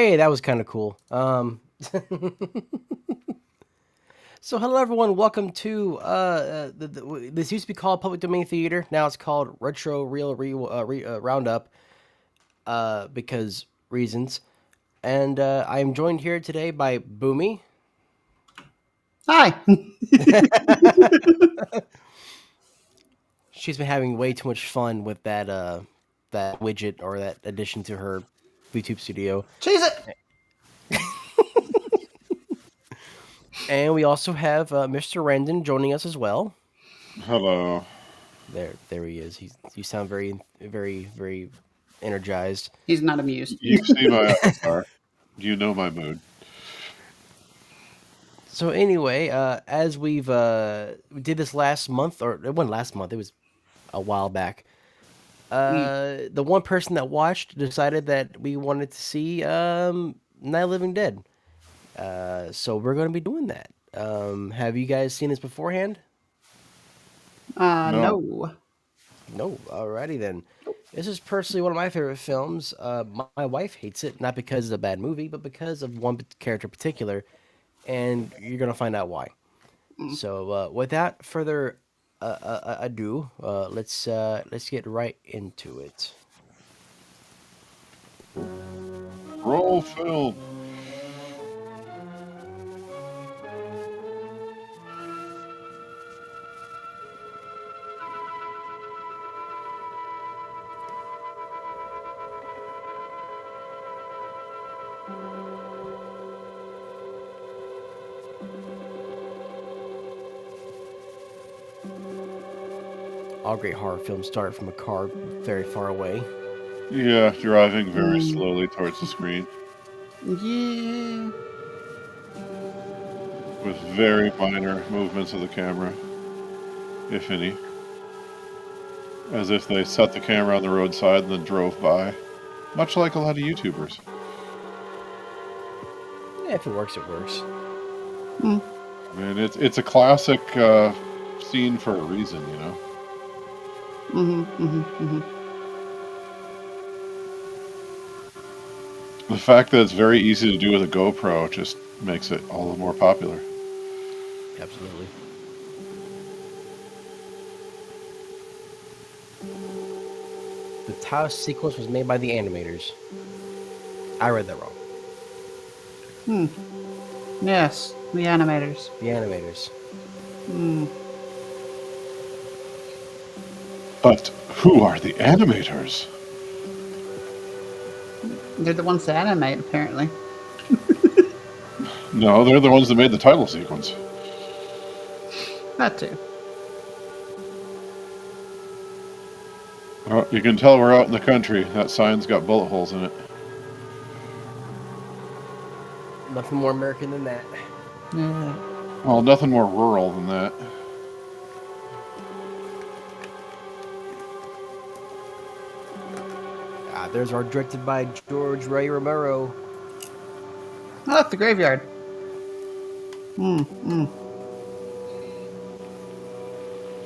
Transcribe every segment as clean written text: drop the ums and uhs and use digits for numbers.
Hey, that was kind of cool. So hello everyone, welcome to this used to be called Public Domain Theater. Now it's called Retro Roundup because reasons. And I am joined here today by Boomy. Hi. She's been having way too much fun with that widget or that addition to her YouTube studio. Cheese it. And we also have Mr. Randon joining us as well. Hello. There he is. You sound very, very, very energized. He's not amused. You see my avatar. You know my mood. So anyway, as we did this last month, or it wasn't last month, it was a while back. The one person that watched decided that we wanted to see Night of the Living Dead. So we're going to be doing that. Have you guys seen this beforehand? No. No. No. Alrighty then. This is personally one of my favorite films. My wife hates it, not because it's a bad movie, but because of one character in particular, and you're gonna find out why. So, without further ado, let's get right into it. Roll film. All great horror films start from a car very far away. Yeah, driving very slowly towards the screen Yeah. with very minor movements of the camera, if any. As if they set the camera on the roadside and then drove by. Much like a lot of YouTubers. Yeah, if it works, it works. I mean, it's a classic scene for a reason, you know? The fact that it's very easy to do with a GoPro just makes it all the more popular. Absolutely. The title sequence was made by the animators. I read that wrong. Yes. The animators. The animators. But who are the animators? They're the ones that animate, apparently. No, they're the ones that made the title sequence. That too. Oh, you can tell we're out in the country. That sign's got bullet holes in it. Nothing more American than that. Yeah. Well, nothing more rural than that. There's our directed by George Ray Romero. Oh, look, the graveyard.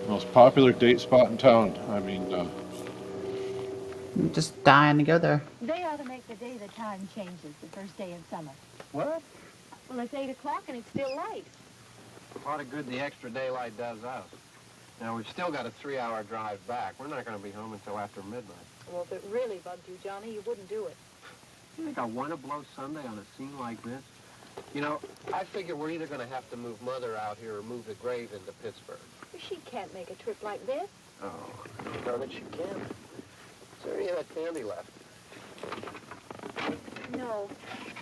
Most popular date spot in town. I mean, I'm just dying to go there. They ought to make the day the time changes, the first day in summer. What? Well, it's 8 o'clock and it's still light. A lot of good the extra daylight does us. Now, we've still got a 3-hour drive back. We're not going to be home until after midnight. Well, if it really bugged you, Johnny, you wouldn't do it. You think I want to blow Sunday on a scene like this? You know, I figure we're either going to have to move Mother out here or move the grave into Pittsburgh. She can't make a trip like this. Oh, darn it, she can. Is there any of that candy left? No.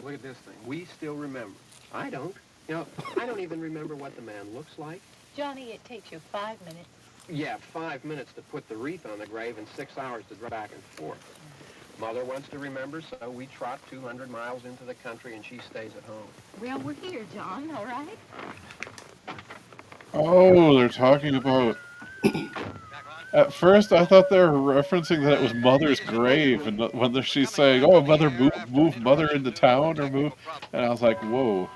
Look at this thing. We still remember. I don't. You know, I don't even remember what the man looks like. Johnny, it takes you 5 minutes. Yeah, 5 minutes to put the wreath on the grave and 6 hours to drive back and forth. Mother wants to remember, so we trot 200 miles into the country and she stays at home. Well, we're here, John, all right? oh, they're talking about... At first, I thought they were referencing that it was Mother's grave, and when she's saying, "Oh, Mother, move Mother into town," or move, and I was like, "Whoa."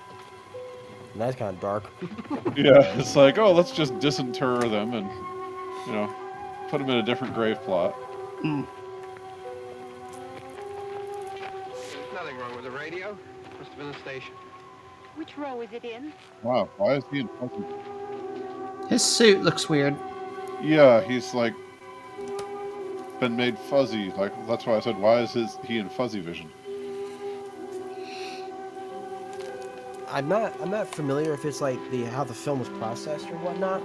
And that's kind of dark. Yeah, it's like, oh, let's just disinter them and, you know, put them in a different grave plot. There's nothing wrong with the radio? Must have been the station. Which row is it in? Wow, why is he in fuzzy? His suit looks weird. Yeah, he's like been made fuzzy. Like that's why I said, why is he in fuzzy vision? I'm not familiar if it's like how the film was processed or whatnot.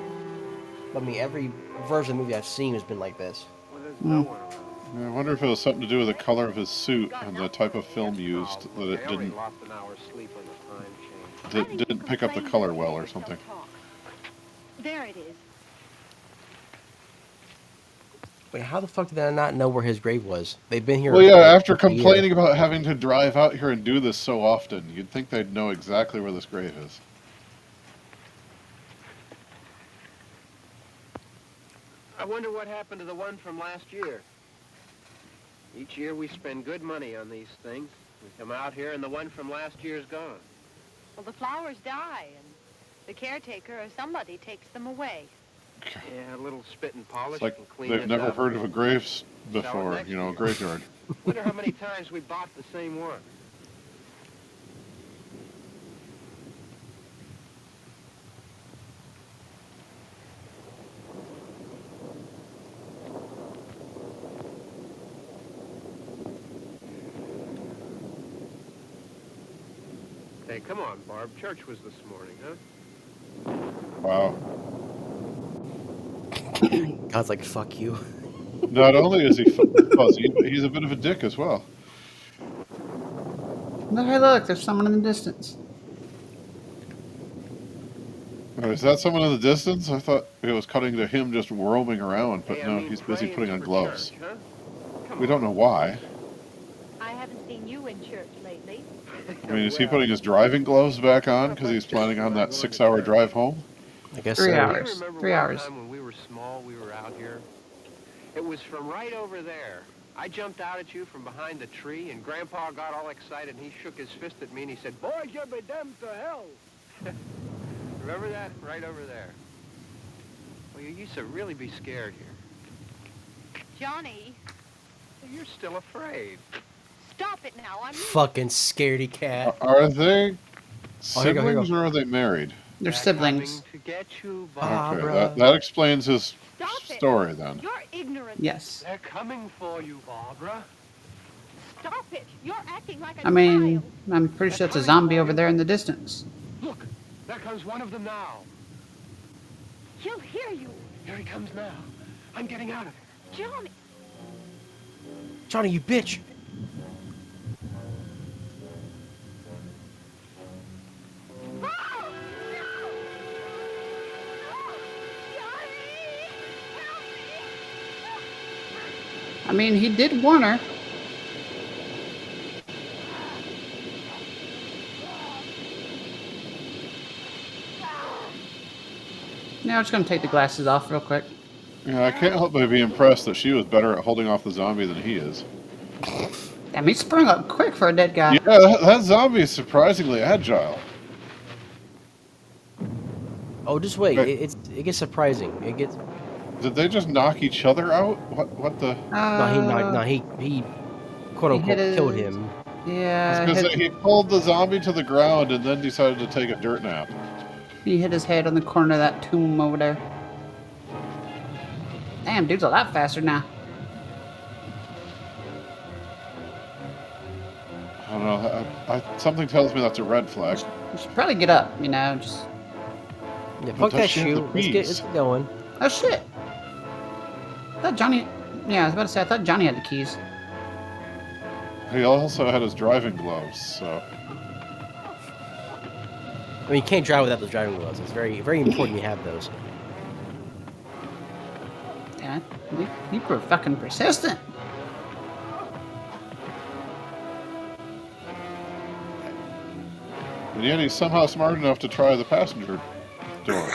But I mean, every version of the movie I've seen has been like this. Well, there's no one around. Yeah, I wonder if it was something to do with the color of his suit and the type of film used Oh, that look, it I only didn't lost an hour's sleep on the time change. didn't pick up the color well or something. There it is. Wait, how the fuck did I not know where his grave was? They've been here. Well, yeah, like, after a year. complaining about having to drive out here and do this so often, you'd think they'd know exactly where this grave is. I wonder what happened to the one from last year. Each year we spend good money on these things. We come out here and the one from last year's gone. Well, the flowers die, and the caretaker or somebody takes them away. Yeah, a little spit and polish It's like and clean they've it never up. heard of a grave Sell it before, next you know, a year. graveyard. Wonder how many times we bought the same one. Hey, come on, Barb. Church was this morning, huh? Wow. God's like, fuck you. Not only is he fuzzy, but he's a bit of a dick as well. Look, hey, look, there's someone in the distance. Oh, is that someone in the distance? I thought it was cutting to him just roaming around, but Hey, I no, mean, he's busy praying putting on for gloves. church, huh? Come We on. don't know why. I haven't seen you in church lately. I mean, is he Well, putting his driving gloves back on because he's planning on that 6-hour drive home? I guess 3 so. Do you hours. remember 3 one hours. time when we were small, we were out here? It was from right over there. I jumped out at you from behind the tree, and Grandpa got all excited, and he shook his fist at me, and he said, "Boy, you be damned to hell." Remember that? Right over there. Well, you used to really be scared here. Johnny, You're still afraid. stop it now. I'm Fucking scaredy cat. Are they Oh, here you go, here you siblings or are they married? They're They're siblings. coming to get you, Ah, Bob. Okay, Barbara. that explains his Stop it. story then. You're ignorant. Yes. They're coming for you, Barbara. Stop it. You're acting like a I mean, child. I'm pretty sure it's a zombie over there in the distance. Look, there comes one of them now. He'll hear you. Here he comes now. I'm getting out of here. Johnny. Johnny, you bitch. Oh, no. Johnny, help me. I mean, he did warn her. Now I'm just gonna take the glasses off real quick. Yeah, I can't help but be impressed that she was better at holding off the zombie than he is. Damn, he sprung up quick for a dead guy. Yeah, that zombie is surprisingly agile. Oh, just wait. Right. It gets surprising. It gets. Did they just knock each other out? What the? He quote he unquote hit killed his- him. Yeah, Because he pulled the zombie to the ground and then decided to take a dirt nap. he hit his head on the corner of that tomb over there. Damn, dude's a lot faster now. I don't know. Something tells me that's a red flag. You should probably get up, you know, just... Yeah, But fuck that does she have shoe. the Let's keys? get going. Oh, shit! I thought Johnny... Yeah, I was about to say, I thought Johnny had the keys. He also had his driving gloves, so... I mean, you can't drive without those driving gloves. It's very, very important you have those. Yeah, you were fucking persistent. And yet he's somehow smart enough to try the passenger door.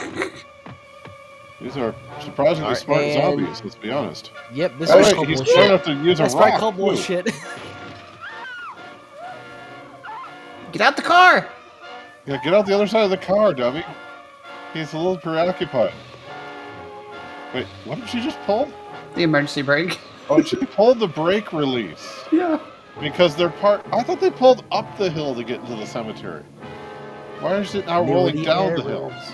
These are surprisingly Alright, smart and- zombies, let's be honest. Yep, this Oh, is wait, called he's bullshit. smart enough to use That's a right, rock, called too. bullshit. Get out the car! Yeah, get out the other side of the car, dummy. He's a little preoccupied. Wait, what did she just pull? The emergency brake. Oh, she pulled the brake release. Yeah. Because they're part. I thought they pulled up the hill to get into the cemetery. Why is it now Knew rolling the down the hill? errors.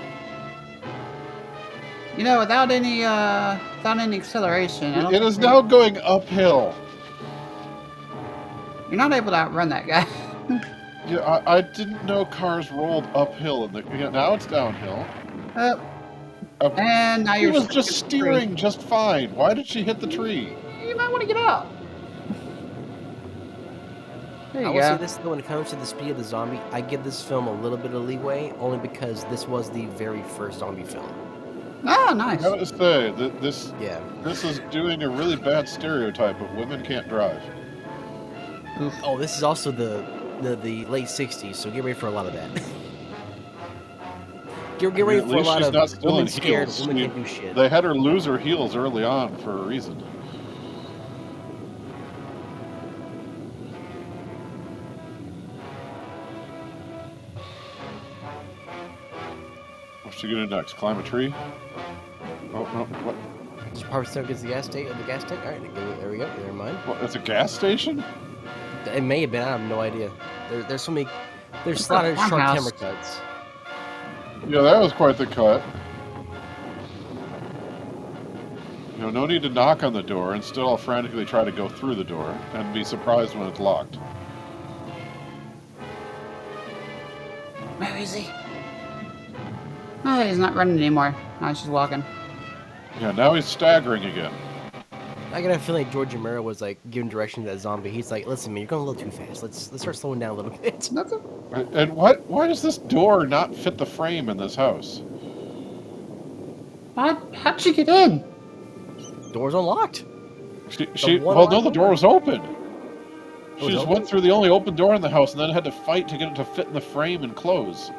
You know, without any acceleration, I don't It think is now going uphill. you're not able to outrun that guy. Yeah, I didn't know cars rolled uphill. Now it's downhill. uh, Uh, and now She you're was stuck just in the tree. steering just fine. Why did she hit the tree? You might want to get out. There I you will say go. this though, when it comes to the speed of the zombie, I give this film a little bit of leeway, only because this was the very first zombie film. Oh, I nice. gotta say that Yeah. this is doing a really bad stereotype of women can't drive. Oof. Oh, this is also the late '60s, so get ready for a lot of that. get ready At for a least lot she's of not still women in scared, heels. women can't do shit. They had her lose her heels early on for a reason. What's she gonna do next? Climb a tree? Oh no! What? Power Stone gets the gas tank. The gas tank. All right, there we go. Never mind. What? It's a gas station? It may have been. I have no idea. There's so many. There's It's a lot a of short farmhouse. camera cuts. Yeah, that was quite the cut. You know, no need to knock on the door. Instead, I'll frantically try to go through the door and be surprised when it's locked. Where is he? Oh, he's not running anymore. Now he's just walking. Yeah, now he's staggering again. I got a feeling George Romero was like giving direction to that zombie. He's like, "Listen, man, you're going a little too fast. Let's start slowing down a little bit." That's a... And what? Why does this door not fit the frame in this house? What? How'd she get in? Door's unlocked. Well, no, the door was open. She was just open? went through the only open door in the house and then had to fight to get it to fit in the frame and close.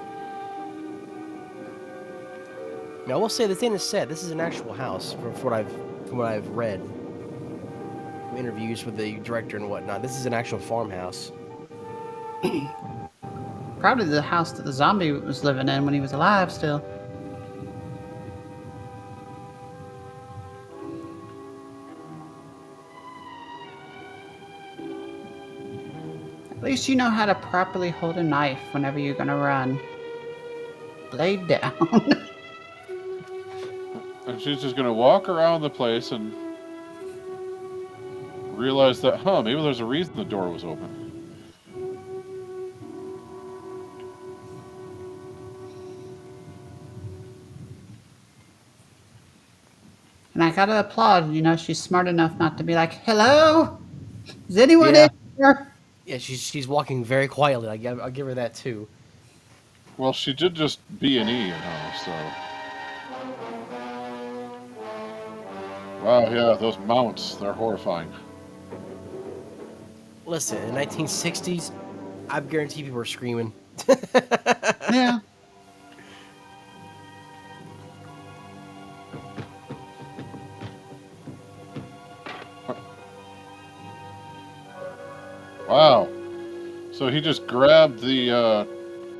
Now, I will say this ain't a set. This is an actual house from what I've read. From interviews with the director and whatnot. This is an actual farmhouse. Probably the house that the zombie was living in when he was alive still. At least you know how to properly hold a knife whenever you're gonna run. Blade down. And she's just gonna walk around the place and realize that, maybe there's a reason the door was open. And I gotta applaud, you know, she's smart enough not to be like, hello? Is anyone Yeah. in here? Yeah, she's walking very quietly. I'll give her that too. Well, she did just B&E, so... Wow, yeah, those mounts, they're horrifying. Listen, in the 1960s, I guarantee people were screaming. Yeah. Wow. So he just grabbed the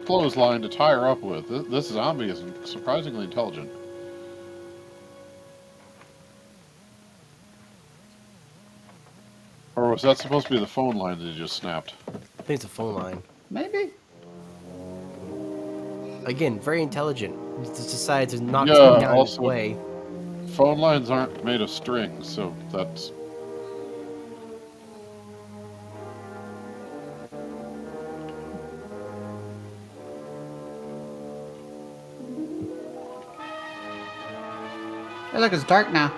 clothesline to tie her up with. This zombie is surprisingly intelligent. Or was that supposed to be the phone line that he just snapped? I think it's a phone line. Maybe. Again, very intelligent. Just decided to knock Yeah, someone down his also- way. Phone lines aren't made of strings, so that's... Hey, look, it's dark now.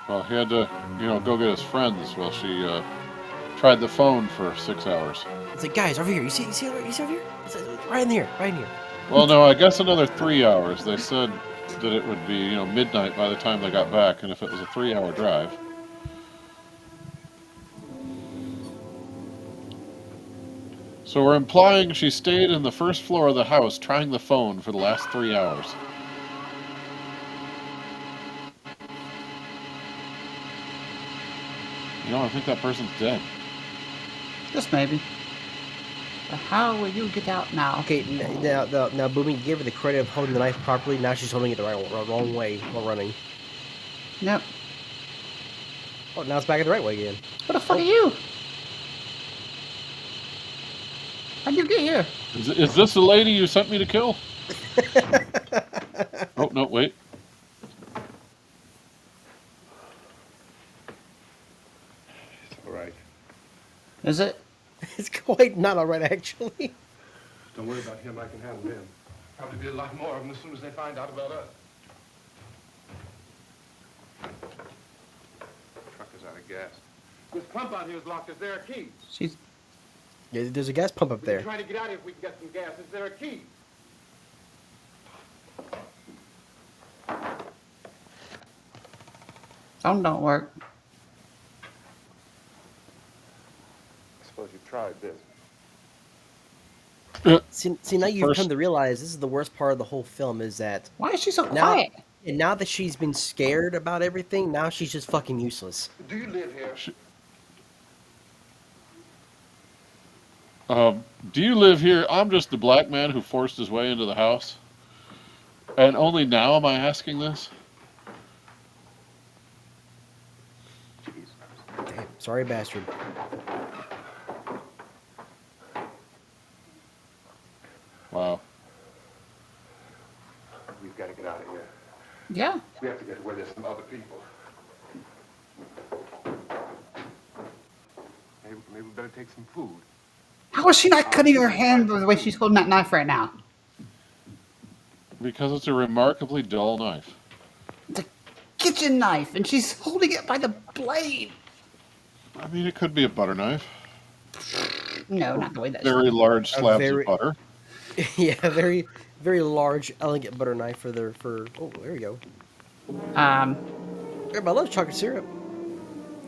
Well, he had to, go get his friends while she tried the phone for 6 hours. It's like, guys, over here. You see over here? It's right in here, right in here. Well, no, I guess another 3 hours. They said that it would be, midnight by the time they got back, and if it was a 3-hour drive. So we're implying she stayed in the first floor of the house trying the phone for the last 3 hours. I think that person's dead. Just maybe. But how will you get out now? Okay, now, Boomy, you gave her the credit of holding the knife properly. Now she's holding it the wrong way while running. Yep. Oh, now it's back in the right way again. What the fuck are you? How'd you get here? Is this the lady you sent me to kill? Oh, no, wait. It's all right. Is it? It's quite not alright, actually. Don't worry about him. I can handle him. Probably be a lot more of them as soon as they find out about us. Truck is out of gas. This pump out here is locked. Is there a key? She's. Yeah, there's a gas pump up We there. can try to get out of here if we can get some gas. Is there a key? Phone don't work. I suppose you've tried this. See, now you've First- come to realize this is the worst part of the whole film is that Why is she so now, quiet? and now that she's been scared about everything, now she's just fucking useless. Do you live here? Do you live here? I'm just the black man who forced his way into the house. And only now am I asking this? Damn, sorry, bastard. Wow. We've got to get out of here. Yeah. We have to get to where there's some other people. Maybe we better take some food. How is she not cutting her hand the way she's holding that knife right now? Because it's a remarkably dull knife. It's a kitchen knife, and she's holding it by the blade. I mean, it could be a butter knife. No, not the way that. Very large slabs very- of butter. Yeah, very, very large, elegant butter knife for the Oh, there we go. Everybody loves chocolate syrup.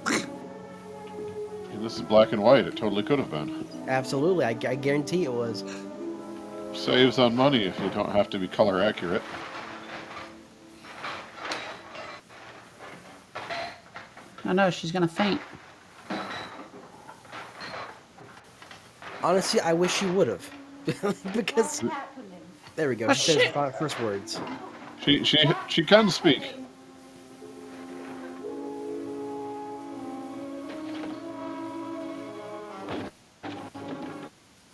And this is black and white. It totally could have been. Absolutely, I guarantee it was. Saves on money if you don't have to be color accurate. I know she's gonna faint. Honestly, I wish she would have. Because there we go. Oh, She says shit. the first words. She can speak.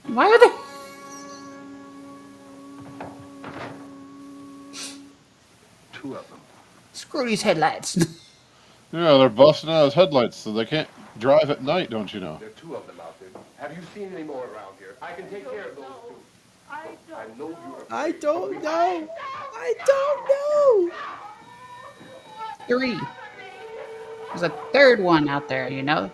Why are they? Two of them. Screw these headlights. Yeah, they're busting out his headlights so they can't drive at night, don't you know? There are two of them out there. Have you seen any more around here? I can take care of those two. I know you're. I don't know. I don't know. 3. There's a third one out there, you know?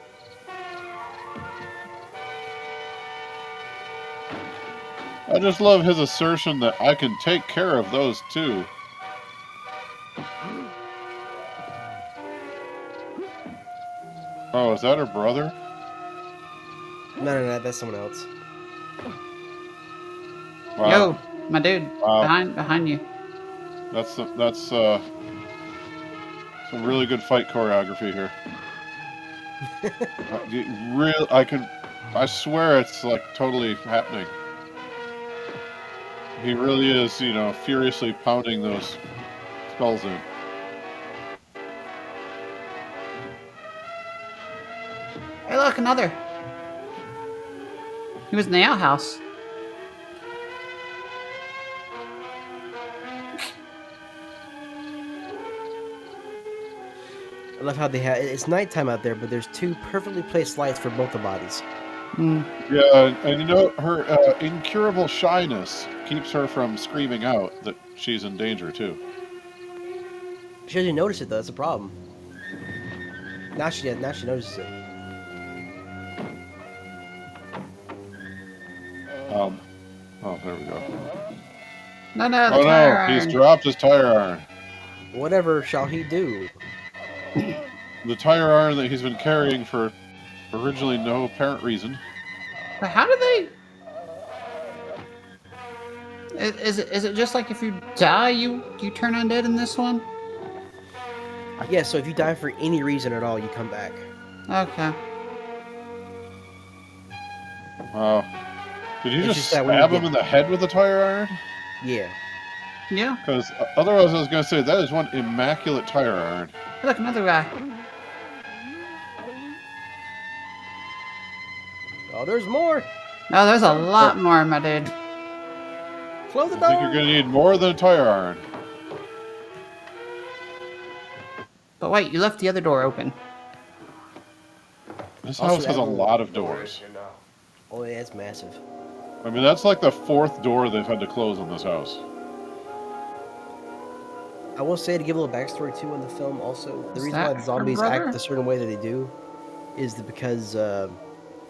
I just love his assertion that I can take care of those two. Oh, is that her brother? No, that's someone else. Wow. Yo, my dude, Wow. behind you. That's some really good fight choreography here. I swear it's like totally happening. He really is, furiously pounding those skulls in. Hey, look, another. He was in the outhouse. I love how they have. It's nighttime out there, but there's two perfectly placed lights for both the bodies. Yeah, and her incurable shyness keeps her from screaming out that she's in danger too. She doesn't notice it though. That's a problem. Now she does. Now she notices it. Oh, there we go. No, the Oh tire no, he's iron. dropped his tire iron. Whatever shall he do? The tire iron that he's been carrying for originally no apparent reason. But how do they? Is it just like if you die, you turn undead in this one? Yeah. So if you die for any reason at all, you come back. Okay. Wow. Did you It's just just that when you stab him get- in the head with a tire iron? Yeah. Yeah. Because otherwise I was going to say, that is one immaculate tire iron. Hey, look, another guy. Oh, there's more. No, there's a lot more, my dude. Close the I think you're door. going to need more than a tire iron. But wait, you left the other door open. This Also, house has a that little- lot of doors. Oh, yeah, it's massive. I mean, that's like the 4th door they've had to close on this house. I will say, to give a little backstory too on the film, also the Is reason why that the her zombies brother? act the certain way that they do is because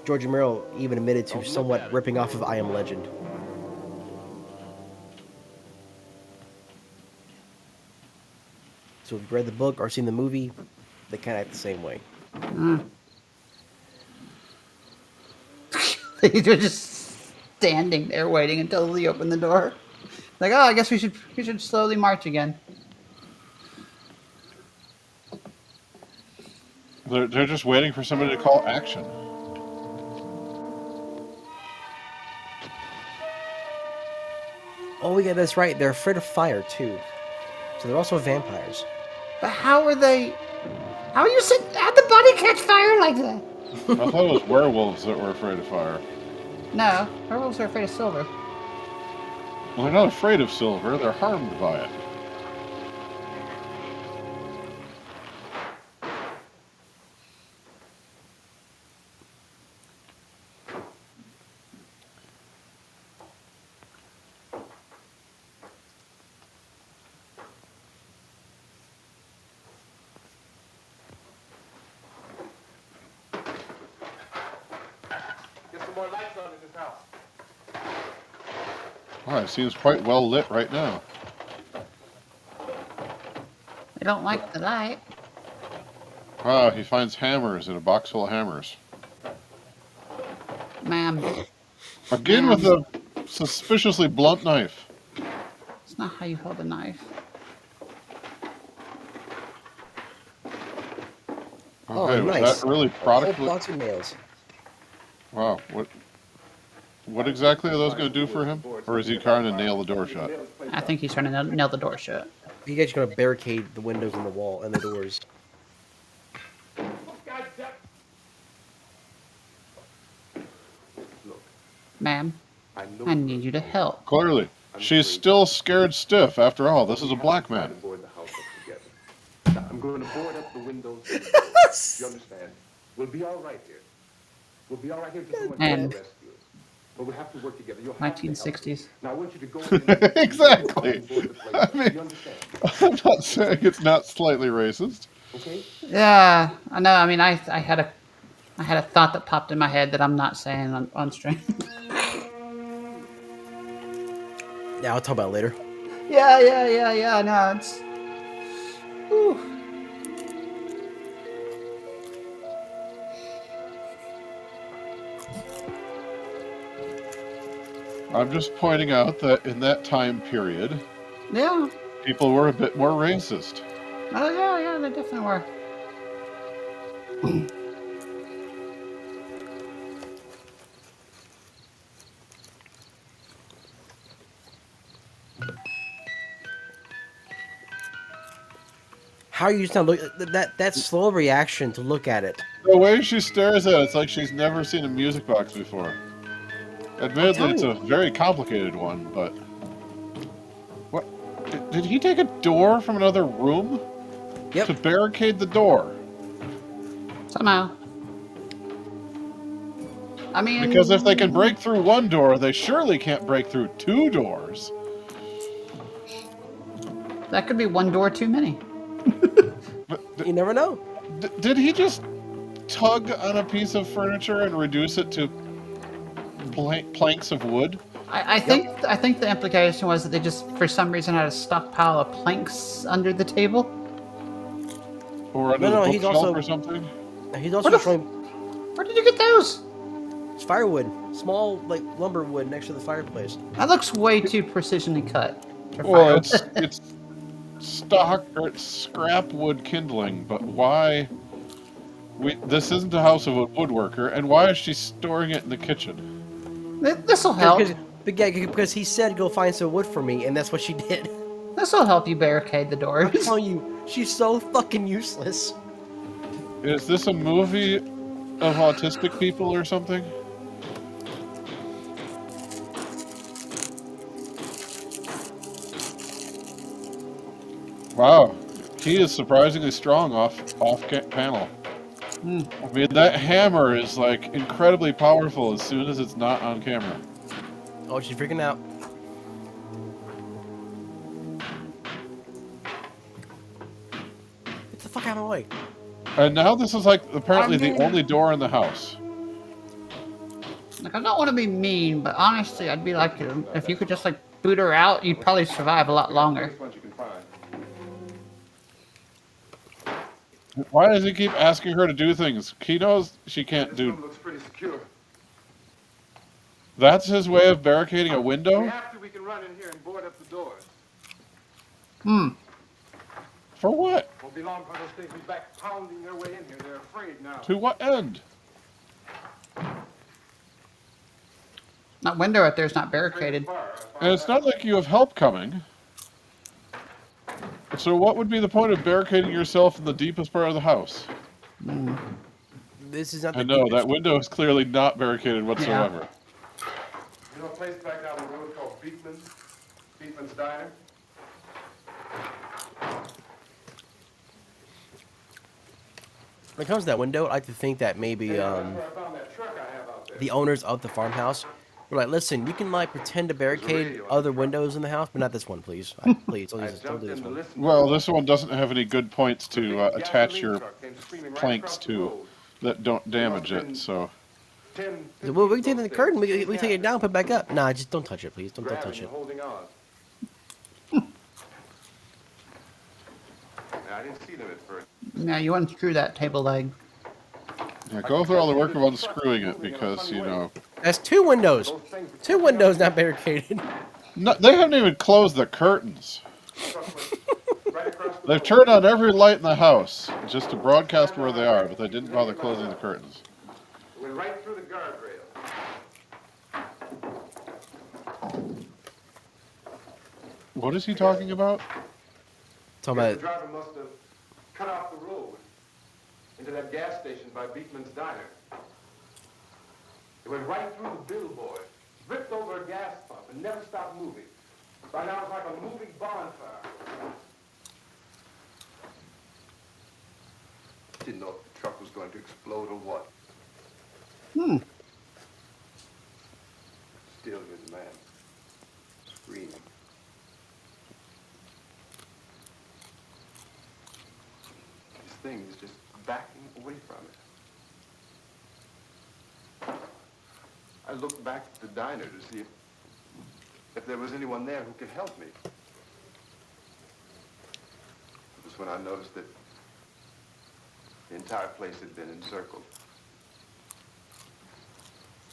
George Romero even admitted to somewhat ripping off of I Am Legend. So if you've read the book or seen the movie, they kind of act the same way. They're just standing there waiting until Lee opened the door. Like, oh, I guess we should slowly march again. They're just waiting for somebody to call action. Oh yeah, that's right. They're afraid of fire too. So they're also vampires. But how are they? How are you sitting? How'd the body catch fire like that? I thought it was werewolves that were afraid of fire. No, werewolves are afraid of silver. Well, they're not afraid of silver, they're harmed by it. Get some more lights on in this house. Oh, it seems quite well lit right now. They don't like the light. Ah, he finds hammers in a box full of hammers. Ma'am, Again with a suspiciously blunt knife. it's not how you hold a knife. Oh, Okay, was nice. that really Whole product? box of nails. Wow, what exactly are those going to do for him? Or is he trying to nail the door shut? I think he's trying to nail the door shut. You guys are gonna barricade the windows and the wall and the doors. Ma'am, I need you to help. Clearly. She's still scared stiff. After all, this is a black man. Board the house up together. I'm going to board up the windows. You understand? We'll be all right here. We'll be all right here until someone And- comes to rescue us. But we have to work together. You'll have to help us. 1960s. Now I want you to go in. Exactly. and board the place. I mean- You understand? I'm not saying it's not slightly racist. Okay? Yeah, I know. I mean, I had a thought that popped in my head that I'm not saying on stream. Yeah, I'll talk about it later. yeah. No, it's. Whew. I'm just pointing out that in that time period, Yeah. people were a bit more racist. Oh yeah, they definitely were. How are you just not look that slow reaction to look at it? The way she stares at it, it's like she's never seen a music box before. Admittedly, it's a very complicated one, but... What? Did he take a door from another room? Yep. To barricade the door? Somehow. I mean, Because if they can break through one door, they surely can't break through two doors. that could be one door too many. But You never know. did he just tug on a piece of furniture and reduce it to planks of wood? I think the implication was that they just for some reason had a stockpile of planks under the table. Or under No, the he's bookshelf also- or something? He's also What the showing Where did you get those? firewood, small like lumber wood next to the fireplace. That looks way too precisionally cut. for Well, fire. it's stock or it's scrap wood kindling, but why? This isn't a house of a woodworker, and why is she storing it in the kitchen? This'll help. Because he said go find some wood for me, and that's what she did. This'll help you barricade the I'm doors. telling you, she's so fucking useless. Is this a movie of autistic people or something? Wow, he is surprisingly strong off panel. Hmm. I mean, that hammer is like incredibly powerful as soon as it's not on camera. Oh, she's freaking out. Get the fuck out of the way. And now this is like apparently the mean- only door in the house. Like, I don't want to be mean, but honestly, I'd be like, if you could just like boot her out, you'd probably survive a lot longer. Why does he keep asking her to do things? He knows she can't do. Looks pretty secure. That's his way of barricading a window? After we can run in here and board up the doors. Hmm. For what? Won't be long for those things be back pounding their way in here. They're afraid now. To what end? That window right there is not barricaded. And it's not like you have help coming. So what would be the point of barricading yourself in the deepest part of the house? This is not the I know, deepest. that window is clearly not barricaded whatsoever. You know a place back down the road called Beekman's Diner? When it comes to that window, I like to think that maybe That's where I found that truck I have out there. the owners of the farmhouse were like, listen, you can like pretend to barricade other windows in the house, but not this one, please. Please, don't do this one. Well, this one doesn't have any good points to attach your planks to that don't damage it, so... Well, we can take the curtain, we take it down, put it back up. Nah, just don't touch it, please. Don't touch it. Holding on. I didn't see them at first. Now you unscrew that table leg. Yeah, go through all the work of unscrewing it because, you know... That's two windows. Two windows not barricaded. No, they haven't even closed the curtains. They've turned on every light in the house just to broadcast where they are, but they didn't bother closing the curtains. It went right through the guardrail. What is he talking about? Talking The about driver must have cut off the road into that gas station by Beekman's Diner. It went right through the billboard, ripped over a gas pump, and never stopped moving. By now it's like a moving bonfire. Didn't know if the truck was going to explode or what. Hmm. Still here's the man screaming. This thing is just backing away from it. I looked back at the diner to see if there was anyone there who could help me. It was when I noticed that the entire place had been encircled.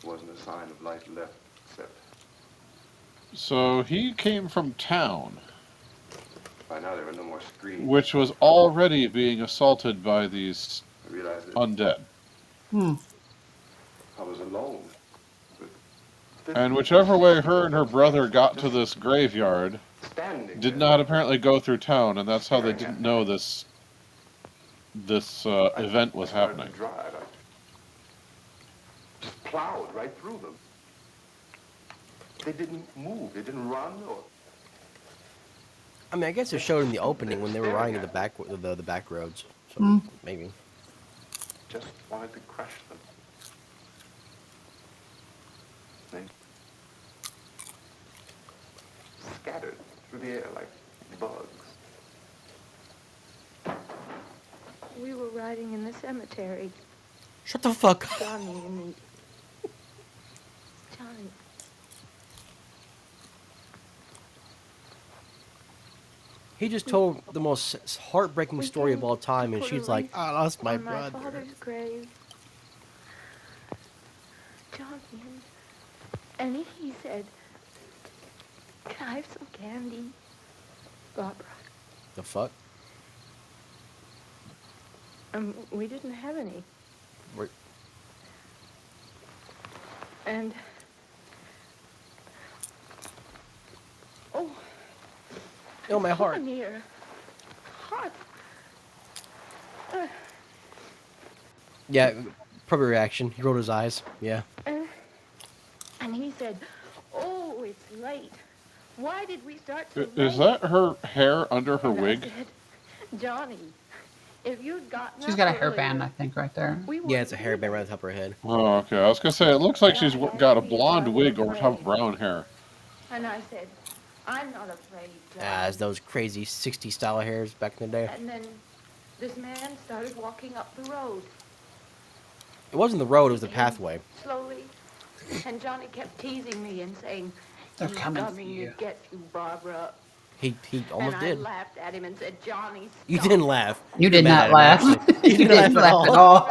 There wasn't a sign of life left except So he came from town, by now there were no more screams. which was already being assaulted by these I realized that undead. Hmm. I was alone. And whichever way her and her brother got to this graveyard Standing did there. not apparently go through town, and that's how they didn't know this event was I started happening. to drive. I just plowed right through them. They didn't move. They didn't run or... I mean, I guess it showed in the opening when they were riding the back roads. So maybe. Just wanted to crush them. They scattered through the air like bugs. We were riding in the cemetery, Shut the fuck up. Johnny and me. Johnny. He just told the most heartbreaking story of all time, and put she's a like, wreath "I lost my on my brother." father's grave. Johnny, and he said, "Can I have some candy, Barbara?" The fuck? We didn't have any. We're- And Oh, my heart. Here. Heart. Yeah, probably reaction. He rolled his eyes. Yeah. And he said, "Oh, it's late. Why did we start so late?" Is that her hair under her And I wig? said, "Johnny, if you'd gotten She's up got a earlier, hairband, I think, right there. we Yeah, wouldn't it's a be hairband right on late." top of her head. Oh, okay. I was gonna say it looks like she's got a blonde wig over top of brown hair. And I said, "I'm not afraid, Johnny." As those crazy 60s style hairs back in the day. And then this man started walking up the road. It wasn't the road, it was the He came pathway. slowly, and Johnny kept teasing me and saying, They're "He's coming for to you. get you, Barbara." He And almost I did. laughed at him and said, "Johnny, You stop didn't it." laugh. You You're did mad not at him, laugh. actually. You didn't laugh at all.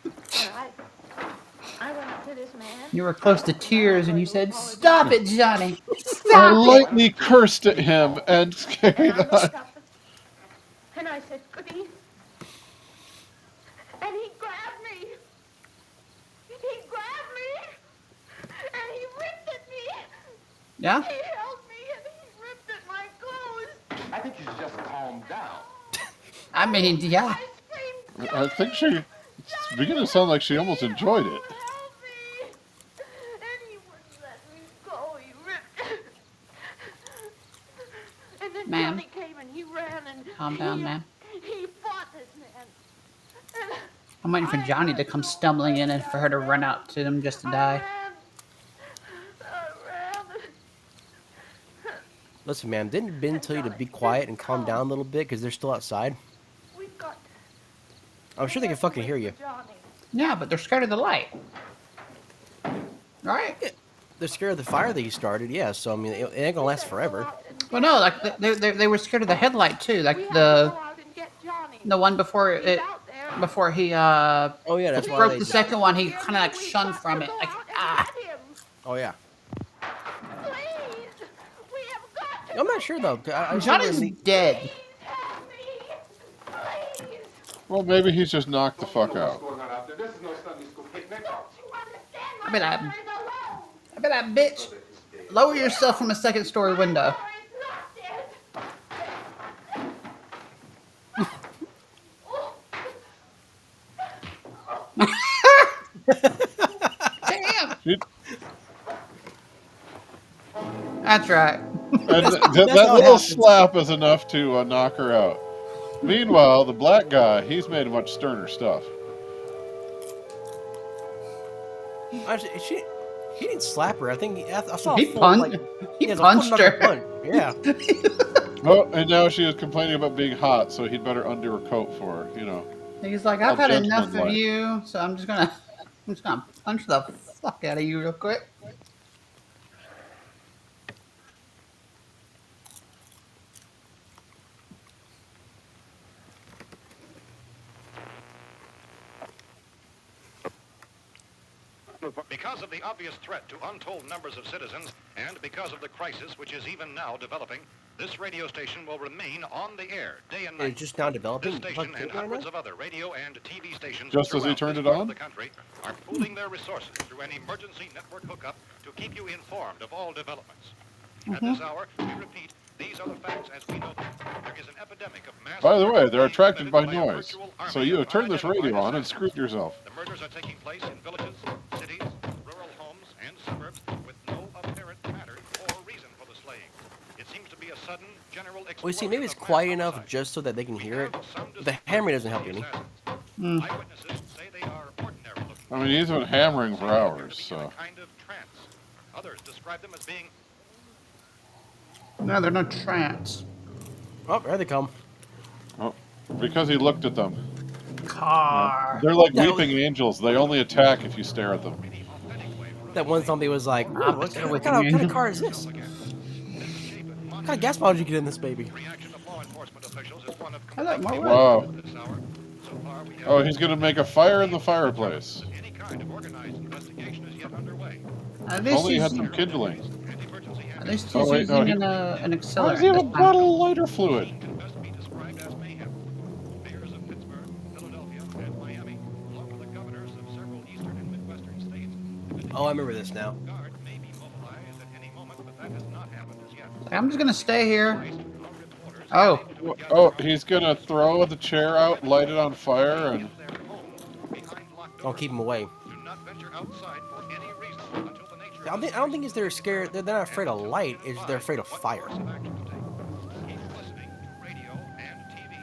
And I went up to this man. You were close to tears and you said, "Stop it, Johnny. I Stop it." lightly cursed at him and And carried I on. looked up and I said, "Goody." And he grabbed me. He grabbed me. And he ripped at me. Yeah? He held me and he ripped at my clothes. I think you should just calm down. I mean, yeah. I screamed, I think "Johnny! it's beginning to sound like she almost enjoyed it. Help me!" And he wouldn't let me go. He ripped. And then Ma'am. Johnny came and he ran and Calm down, ma'am. He fought this man. And I'm waiting for Johnny to come stumbling in and for her to run out to him just to die. I ran. Listen, ma'am, didn't Ben tell you to be quiet and calm down a little bit because they're still outside? We've got. I'm sure they can fucking hear you. Johnny. Yeah, but they're scared of the light. Right? They're scared of the fire that you started, yeah, so I mean, it ain't gonna last forever. Well, no, like they were scared of the headlight too, like We have to the go out and get Johnny. one before He's it out there. before he Oh, yeah, that's why broke they the just... second one. He kind of like We've shunned got from to it, go like out and ah. get him. Oh, yeah. Please. We have got to I'm go not sure, though. I Johnny's dead. Please help me. Please. Well, maybe he's just knocked the fuck What's out. going on out there? This is no Sunday school picnic. Don't you understand? I My bet mother is alone. I bet that bitch lower yourself from a second story window. My mother is not dead. Damn. She- That's right. And That's that how it little happens. slap is enough to knock her out. Meanwhile, the black guy, he's made much sterner stuff. Actually, he didn't slap her. I think I saw a He full, punched. like... He Yeah, it's a full punched knuckle her. punch. Yeah. Oh, and now she is complaining about being hot, so he'd better undo her coat for her, you know. He's like, I've All had enough of gentlemanlike. you, so I'm just gonna punch the fuck out of you real quick. Because of the obvious threat to untold numbers of citizens and because of the crisis which is even now developing, this radio station will remain on the air day and night. It's just now developing. This station and Right now? hundreds of other radio and TV stations Just as he throughout turned this it part on? of the country are pooling their resources through an emergency network hookup to keep you informed of all developments. At this hour, we repeat, these are the facts as we know them. There is an epidemic of mass... By the way, they're attracted by committed a noise. virtual army So you of have turned this radio unidentified on and assassins. screwed yourself. The murders are taking place in villages, cities, rural homes, and suburbs with no apparent pattern or reason for the slaying. It seems to be a sudden, general explosion. Well, you see, maybe it's of mass quiet enough homicide. just so that they can We hear it. have some The dispute hammering doesn't help with you the any. assassins. Eyewitnesses say they are ordinary looking. I mean, he's been hammering for Some appear to hours, be in a so... kind of trance. Others describe them as being No, they're no trance. Oh, there they come. Oh, because he looked at them. Car. They're like That weeping angels. They only attack if you stare at them. That one zombie was like, "Ooh, I'm what there kind with of, you." car is this? What kind of gas bottle did you get in this baby? reaction of law enforcement officials is one of I like more Wow. at this hour. So far, we have Oh, he's gonna make a fire in the fireplace. any kind of organized investigation is yet underway. At least Only he's, had some kindling. And emergency at least he's Oh, wait, no, using an Why accelerant. does he have a this time. bottle of lighter fluid? can best be described as mayhem. Mayors of Pittsburgh, Philadelphia, and Miami, along with the governors of several eastern and midwestern states, Oh, I remember this now. guard may be mobilized at any moment, but that has not happened as yet. I'm just gonna stay here. Oh, Oh, he's gonna throw the chair out, light it on fire, and Don't keep them away. Do not venture outside for any reason until the nature I don't think it's they're scared. They're not afraid of light. It's they're afraid of what fire. course of action to take. Keep listening to radio and TV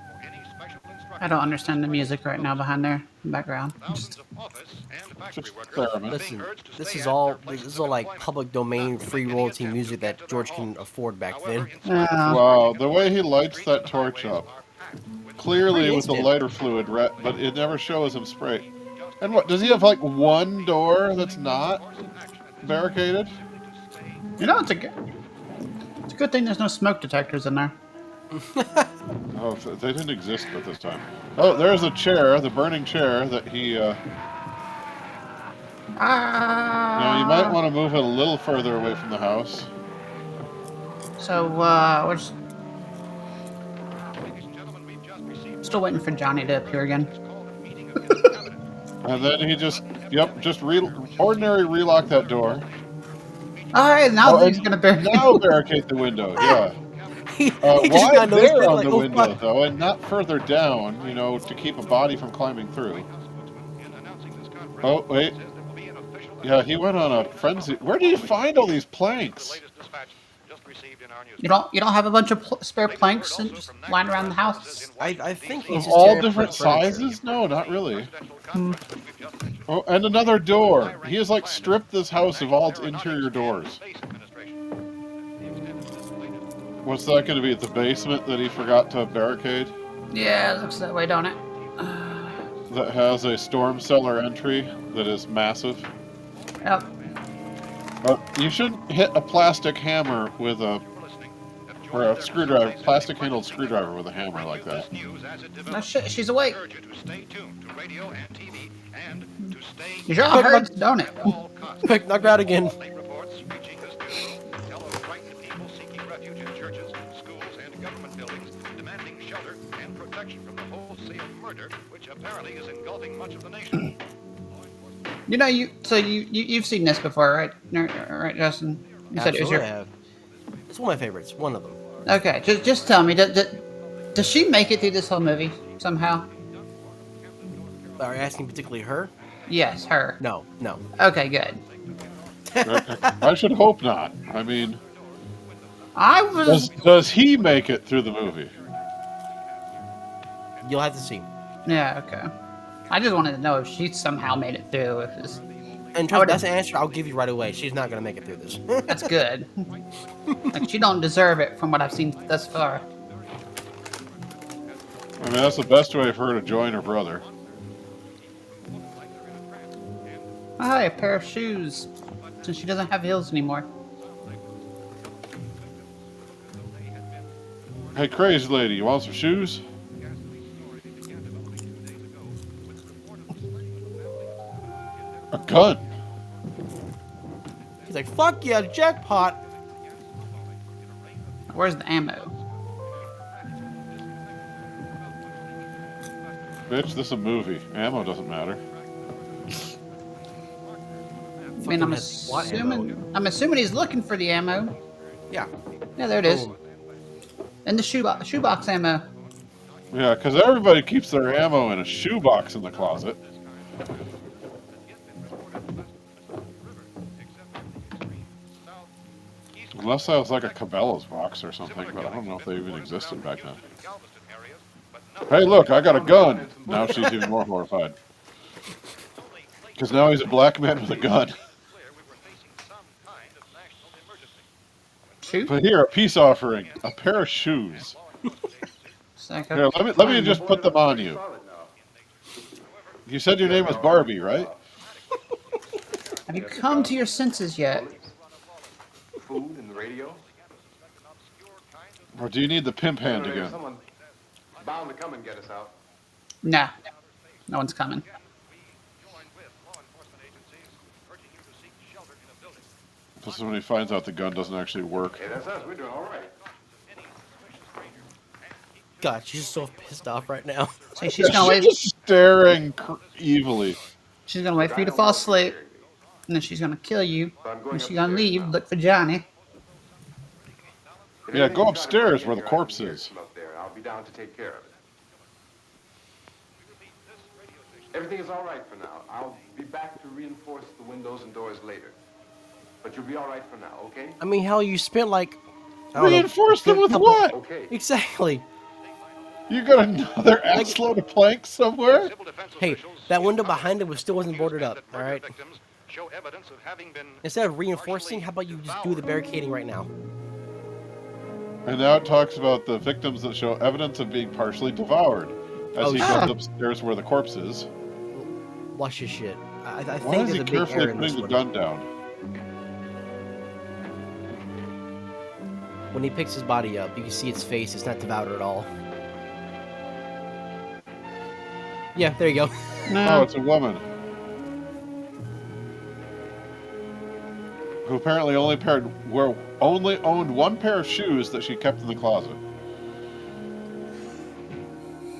for any special instructions. I don't understand the music right now behind there, in the background. Thousands of office and factory just workers experiment. are being Listen, urged to this stay is at all their this places is of all like employment, public not domain, to free make any royalty attempt to music get that to their George homes. can afford back However, then. Yeah. Wow, the way he lights that torch up, clearly Pretty with the instant. lighter fluid, but it never shows him spray. And what, does he have like one door that's not barricaded? You know, it's a good thing there's no smoke detectors in there. Oh, they didn't exist at this time. Oh, there's a chair, the burning chair that he, now you might Ah. want to move it a little further away from the house. So, we're still waiting for Johnny to appear again. And then he just, yep, just ordinary relock that door. Alright, now Oh, he's and gonna barricade. now barricade the window, yeah. He just Why got noticed there it on like, the oh window, fuck. though, and not further down, you know, to keep a body from climbing through? Oh, wait. Yeah, he went on a frenzy. Where do you find all these planks? You don't have a bunch of spare planks and just lying around the house? I think he's Of just all tearing different apart furniture. sizes? No, not really. Oh, and another door. He has, like, stripped this house of all its interior doors. What's that going to be at the basement that he forgot to barricade? Yeah, it looks that way, don't it? That has a storm cellar entry that is massive. Yep. You shouldn't hit a plastic hammer with or a screwdriver, plastic handled screwdriver with a hammer like that. Oh shit, she's awake. You You sure hurts, don't it? Quick, knock her out again. reports reaching us do tell of frightened people seeking refuge in churches, schools, and government buildings, demanding shelter and protection from the wholesale murder, which apparently is engulfing much of the nation. You know, you've seen this before, right? Right, Justin? You said it was Absolutely, I your. have. It's one of my favorites. One of them. Okay, just tell me, does she make it through this whole movie somehow? Are you asking particularly her? Yes, her. No, no. Okay, good. I should hope not. I mean, I was. does he make it through the movie? You'll have to see. Yeah, okay. I just wanted to know if she somehow made it through. If it's, And trust me, that's an answer I'll give you right away. She's not gonna make it through this. that's good. Like she don't deserve it from what I've seen thus far. I mean, that's the best way for her to join her brother. Oh, hi, a pair of shoes. Since she doesn't have heels anymore. Hey, crazy lady, you want some shoes? A gun. He's like, fuck yeah, jackpot. Where's the ammo? Bitch, this is a movie. Ammo doesn't matter. I mean, I'm Fucking has SWAT ammo. assuming he's looking for the ammo. Yeah. Yeah, there it is. Boom. And the shoebox ammo. Yeah, because everybody keeps their ammo in a shoebox in the closet. Unless that was like a Cabela's box or something, but I don't know if they even existed back then. Hey, look, I got a gun. Now she's even more horrified. Because now he's a black man with a gun. Shoe? But here, a peace offering, a pair of shoes. Here, let me just put them on you. You said your name was Barbie, right? Have you come to your senses yet? Food and the radio. Or do you need the pimp hand again? Someone bound to come and get us out. Nah. No one's coming. This is when he finds out the gun doesn't actually work. Hey, that's us. We're doing all right. God, she's so pissed off right now. So she's gonna wait. She's just staring evilly. She's gonna wait for you to fall asleep, and then she's gonna kill you. And she's gonna leave, look for Johnny. If Yeah, anything go you try to break upstairs in where the here, I can corpse hear it is. from up there. I'll be down to take care of it. Everything is all right for now. I'll be back to reinforce the windows and doors later. But you'll be all right for now, okay? I mean, hell, you spent like, I don't know, a Reinforce them good with couple. what? Okay. Exactly. You got another Like, ass load of planks somewhere? Civil defense hey, officials that in window behind it Cumberland was have still told wasn't boarded newsmen up. that All murder right. victims show evidence of having been Instead of reinforcing, partially how about you just do the devoured. barricading right now? And now it talks about the victims that show evidence of being partially devoured as Oh he shit! goes upstairs where the corpse is. Watch this shit. I Why think is there's he a big carefully error in putting this the one. gun down? When he picks his body up, you can see its face. It's not devoured at all. Yeah, there you go. Oh, No. it's a woman who apparently only owned one pair of shoes that she kept in the closet.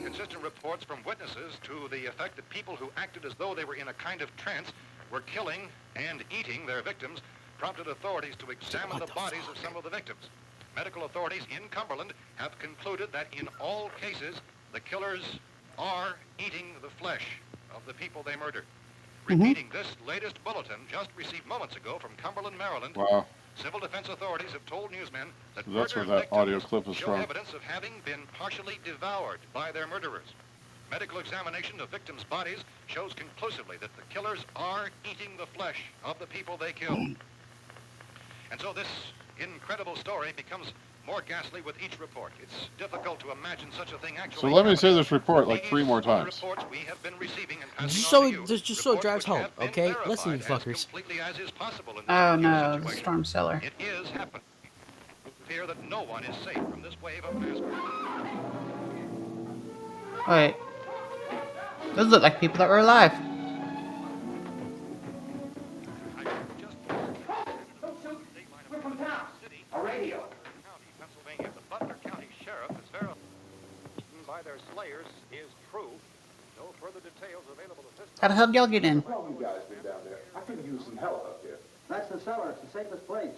Consistent reports from witnesses to the effect that people who acted as though they were in a kind of trance were killing and eating their victims prompted authorities to examine the bodies of some of the victims. Medical authorities in Cumberland have concluded that in all cases, the killers are eating the flesh of the people they murdered. Repeating this latest bulletin just received moments ago from Cumberland, Maryland, Wow. civil defense authorities have told newsmen that That's where murder that audio victims clip is show from. evidence of having been partially devoured by their murderers. Medical examination of victims' bodies shows conclusively that the killers are eating the flesh of the people they killed. And so this incredible story becomes more ghastly with each report. It's difficult to imagine such a thing actually So let me say happening. this report like These 3 more are the times. reports we have been receiving and passing Just on so to it you. just so it Reports drives which home, have been okay? Listen, you verified fuckers. as completely as is possible in this Oh particular no, the situation. storm cellar. It is happening. Fear that no one is safe from this wave of mass murder. Wait. Those look like people that were alive. We're from town. A radio. County, Pennsylvania. The Butler County Sheriff has verified by their slayers is true. No further details available at this How the hell did y'all get in? How you guys been down there? I could use some help up here. That's the cellar. It's the safest place.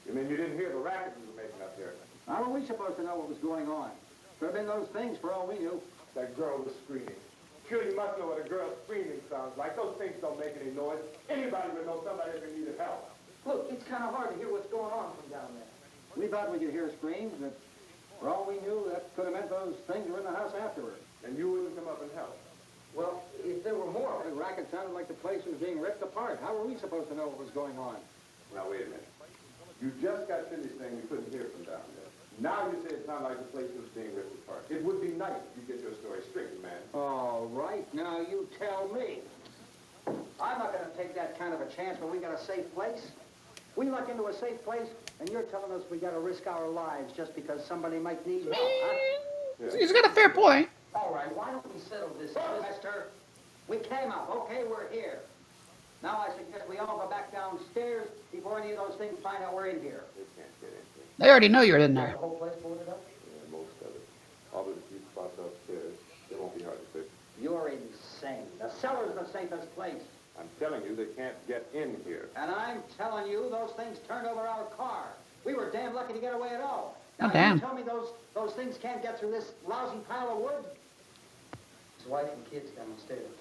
You mean you didn't hear the racket we were making up here? How were we supposed to know what was going on? Could have been those things for all we knew. That girl was screaming. Sure, you must know what a girl screaming sounds like. Those things don't make any noise. Anybody would know somebody ever needed help. Look, it's kind of hard to hear what's going on from down there. We thought we could hear screams, but for all we knew, that could have meant those things were in the house afterward. And you wouldn't come up and help. Well, if there were more, the racket sounded like the place was being ripped apart. How were we supposed to know what was going on? Now, wait a minute. You just got finished saying you couldn't hear from down there. Now you say it sounded like the place was being ripped apart. It would be nice if you get your story straight, man. All right, now you tell me. I'm not going to take that kind of a chance when we got a safe place. We luck into a safe place, and you're telling us we got to risk our lives just because somebody might need help, huh? He's got a fair point. All right, why don't we settle this, mister? We came up, okay, we're here. Now I suggest we all go back downstairs before any of those things find out we're in here. They can't get in here. They already know you're in The there. whole place boarded up? Yeah, most of it. All the few spots upstairs. They won't be hard to fix. You're insane. The cellar's the safest place. I'm telling you, they can't get in here. And I'm telling you, those things turned over our car. We were damn lucky to get away at all. Oh, Now, damn. you tell me those things can't get through this lousy pile of wood? His wife and kids downstairs.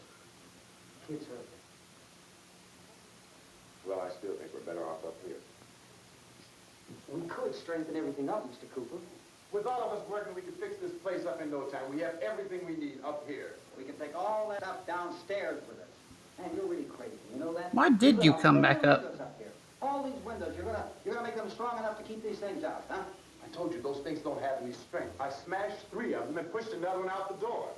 Kids hurt. Well, I still think we're better off up here. We could strengthen everything up, Mr. Cooper. With all of us working, we could fix this place up in no time. We have everything we need up here. We can take all that up downstairs with us. Man, you're really crazy. You know that? Why did you come back up? Windows here. All these windows, you're gonna make them strong enough to keep these things out, huh? I told you, those things don't have any strength. I smashed 3 of them and pushed another one out the door.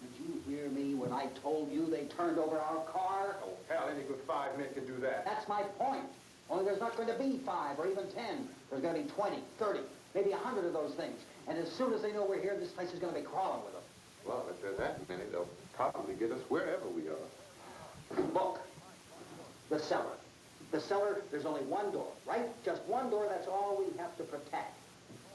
Did you hear me when I told you they turned over our car? Oh, hell, any good 5 men can do that. That's my point. Only there's not going to be 5 or even 10. There's going to be 20, 30, maybe 100 of those things. And as soon as they know we're here, this place is going to be crawling with them. Well, if there's that many, they'll probably get us wherever we are. Look, the cellar. The cellar, there's only one door, right? Just one door, that's all we have to protect.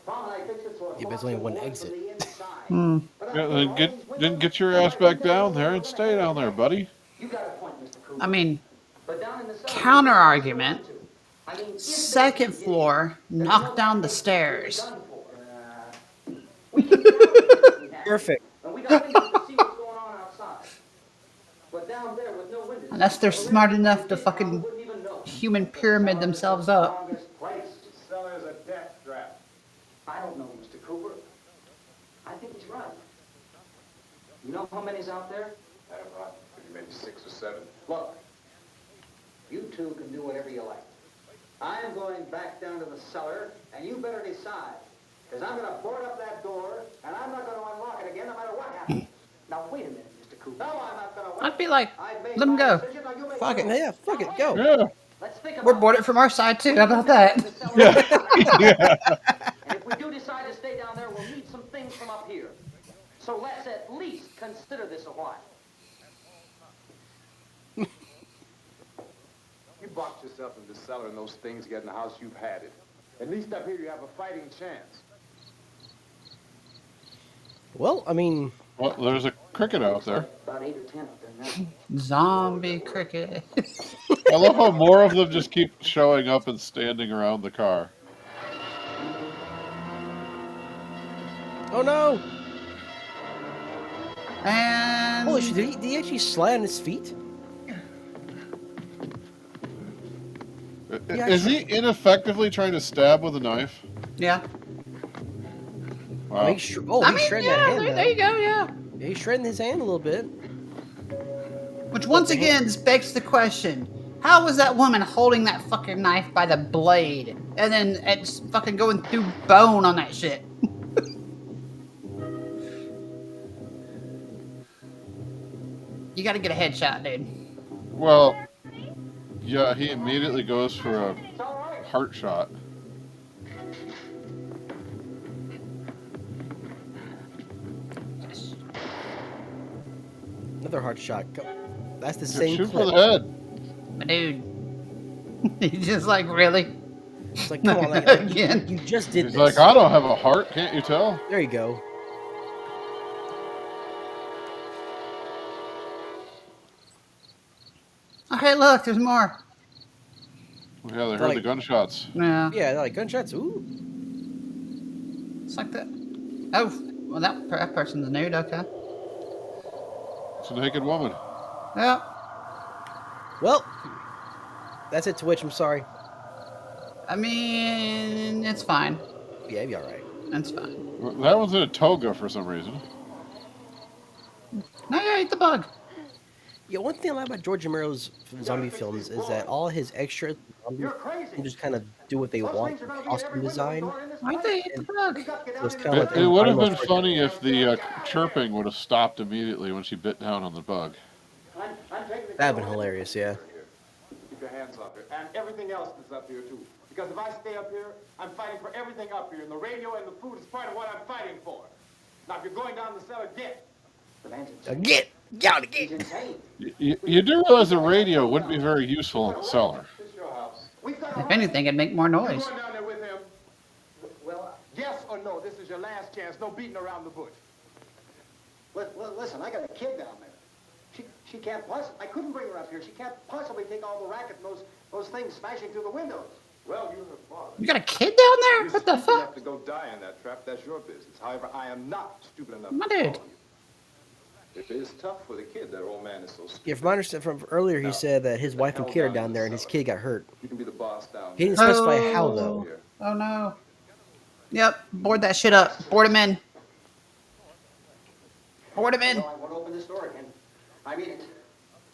Tom and I fixed it so it Yeah, but there's locks only the one door exit. from the inside. Hmm. But Yeah, up then here, all get these then windows, get your they're ass right back in there, down there they're and gonna stay down have there, to- buddy. You got a point, Mr. Cooper. I mean, But down in the cellar, counter argument. I mean, if Second they floor, then knock no down the damage stairs. is done for. We can get out of here if we have to. Perfect. And we got windows to see what's going on outside. But down there with no windows. Unless they're well, smart if enough they to did come, we fucking wouldn't even know. human The pyramid cellar is themselves the up. strongest place. The cellar is a death trap. I don't know, Mr. Cooper. I think he's right. You know how many's out there? About maybe 6 or 7. Look, you two can do whatever you like. I'm going back down to the cellar, and you better decide. Because I'm going to board up that door, and I'm not going to unlock it again no matter what happens. Now, wait a minute, Mr. Cooper. No, I'm not going to wait. I'd be like, I've made let him my go. decision, now you make Fuck it. yours. Yeah, fuck it, go. Yeah. Let's think about We're boarded from our side too. How about The that? cellar Yeah. Yeah. And if we do decide to stay down there, we'll need some things from up here. So let's at least consider this a while. You boxed yourself in the cellar and those things get in the house, you've had it. At least up here you have a fighting chance. Well, I mean, Well, there's a cricket out there. About 8 or 10 up there now. Zombie cricket. I love how more of them just keep showing up and standing around the car. oh no! And Holy shit, did he actually slide on his feet? Yeah, Is he ineffectively trying to stab with a knife? yeah. Wow. He's shredding that hand. there you go. Yeah. Yeah, he's shredding his hand a little bit. Which once again begs the question: how was that woman holding that fucking knife by the blade, and then it's fucking going through bone on that shit? You got to get a headshot, dude. Well, yeah, he immediately goes for a heart shot. Another hard shot. That's the Yeah, same shoot for clip. the head. But dude, he's just like, really? It's like, come on, Again. you just did He's this. like, I don't have a heart, can't you tell? There you go. Oh, hey, look, there's more. Yeah, they heard Like- the gunshots. Yeah. Yeah, they're like gunshots. Ooh. It's like that. Oh, well, that person's nude. Okay. It's a naked woman. Yeah. Well, that's it, Twitch. I'm sorry. I mean, it's fine. Yeah, you'll be all right. It's fine. That one's in a toga for some reason. No, yeah, eat the bug. Yeah, one thing I like about George Romero's zombie films is that all his extras You're crazy. can just kind of do what they Those want things are with gonna be in costume every window design. door in this Why'd place. they eat the bug? We got to get So out it's of kinda here. like It would have been Animal funny if the chirping would have stopped immediately when she bit down on the bug. I'm taking the That'd been hilarious, yeah. Keep your hands up here. And everything else that's up here, too. Because if I stay up here, I'm fighting for everything up here. And the radio and the food is part of what I'm fighting for. Now, if you're going down the cellar, get. The man's Get out of He's here! insane. You do realize the radio wouldn't be very useful in the cellar. It's your house. We've got If anything, it'd make more You noise. going down there with him? Well, Yes or no? This is your last chance. No beating around the bush. listen, I got a kid down there. She can't possibly, I couldn't bring her up here. She can't possibly take all the racket and those things smashing through the windows. Well, you're her father. You got a kid down there? You're What the stupid enough fuck? to go die in that trap. That's your business. However, I am not stupid enough My to dude. follow you. It is tough for the kid. That old man is so scared. Yeah, from my understanding from earlier, he said that his wife and kid are down there and his kid got hurt. You can be the boss down He there. didn't specify how, though. Here. Oh no. Yep, board that shit up. Board him in. Board him in. No, I won't open this door again. I mean it.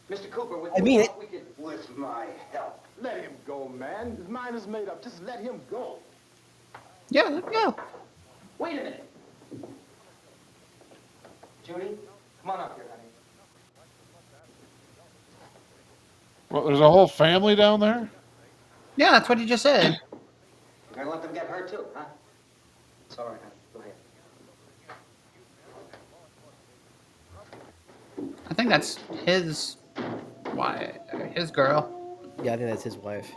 Mr. Cooper, with I mean it. we could, with my help. Let him go, man. His mind is made up. Just let him go. Yeah, let him go. Wait a minute. Judy, come on up here, honey. Well, there's a whole family down there? Yeah, that's what he just said. You're gonna let them get hurt too, huh? It's all right, honey. Go ahead. I think that's his his girl. Yeah, I think that's his wife.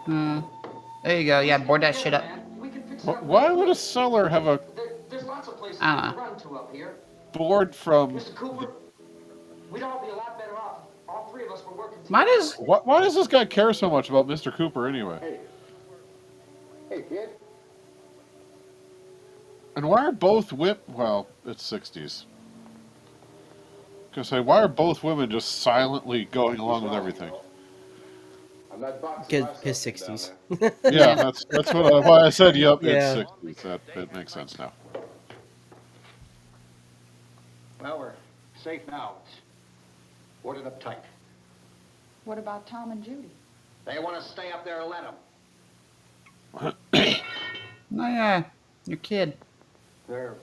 There you go. Yeah, board that shit up. We can fix Why would a cellar have a There's lots of places I to don't run to up here. board from... Mr. Cooper, we'd all be a lot better off. All three of us were working Why together. does Why does this guy care so much about Mr. Cooper anyway? Hey, Hey, kid. And why are both well, it's 60s. Gonna say, why are both women just silently going along with everything? I'm not boxing Because myself in down '60s. there. Yeah, that's why I said, yep, it's Yeah. 60s. That makes sense now. Well, we're safe now. It's boarded up tight. What about Tom and Judy? They want to stay up there, let them. Oh yeah, your kid. There are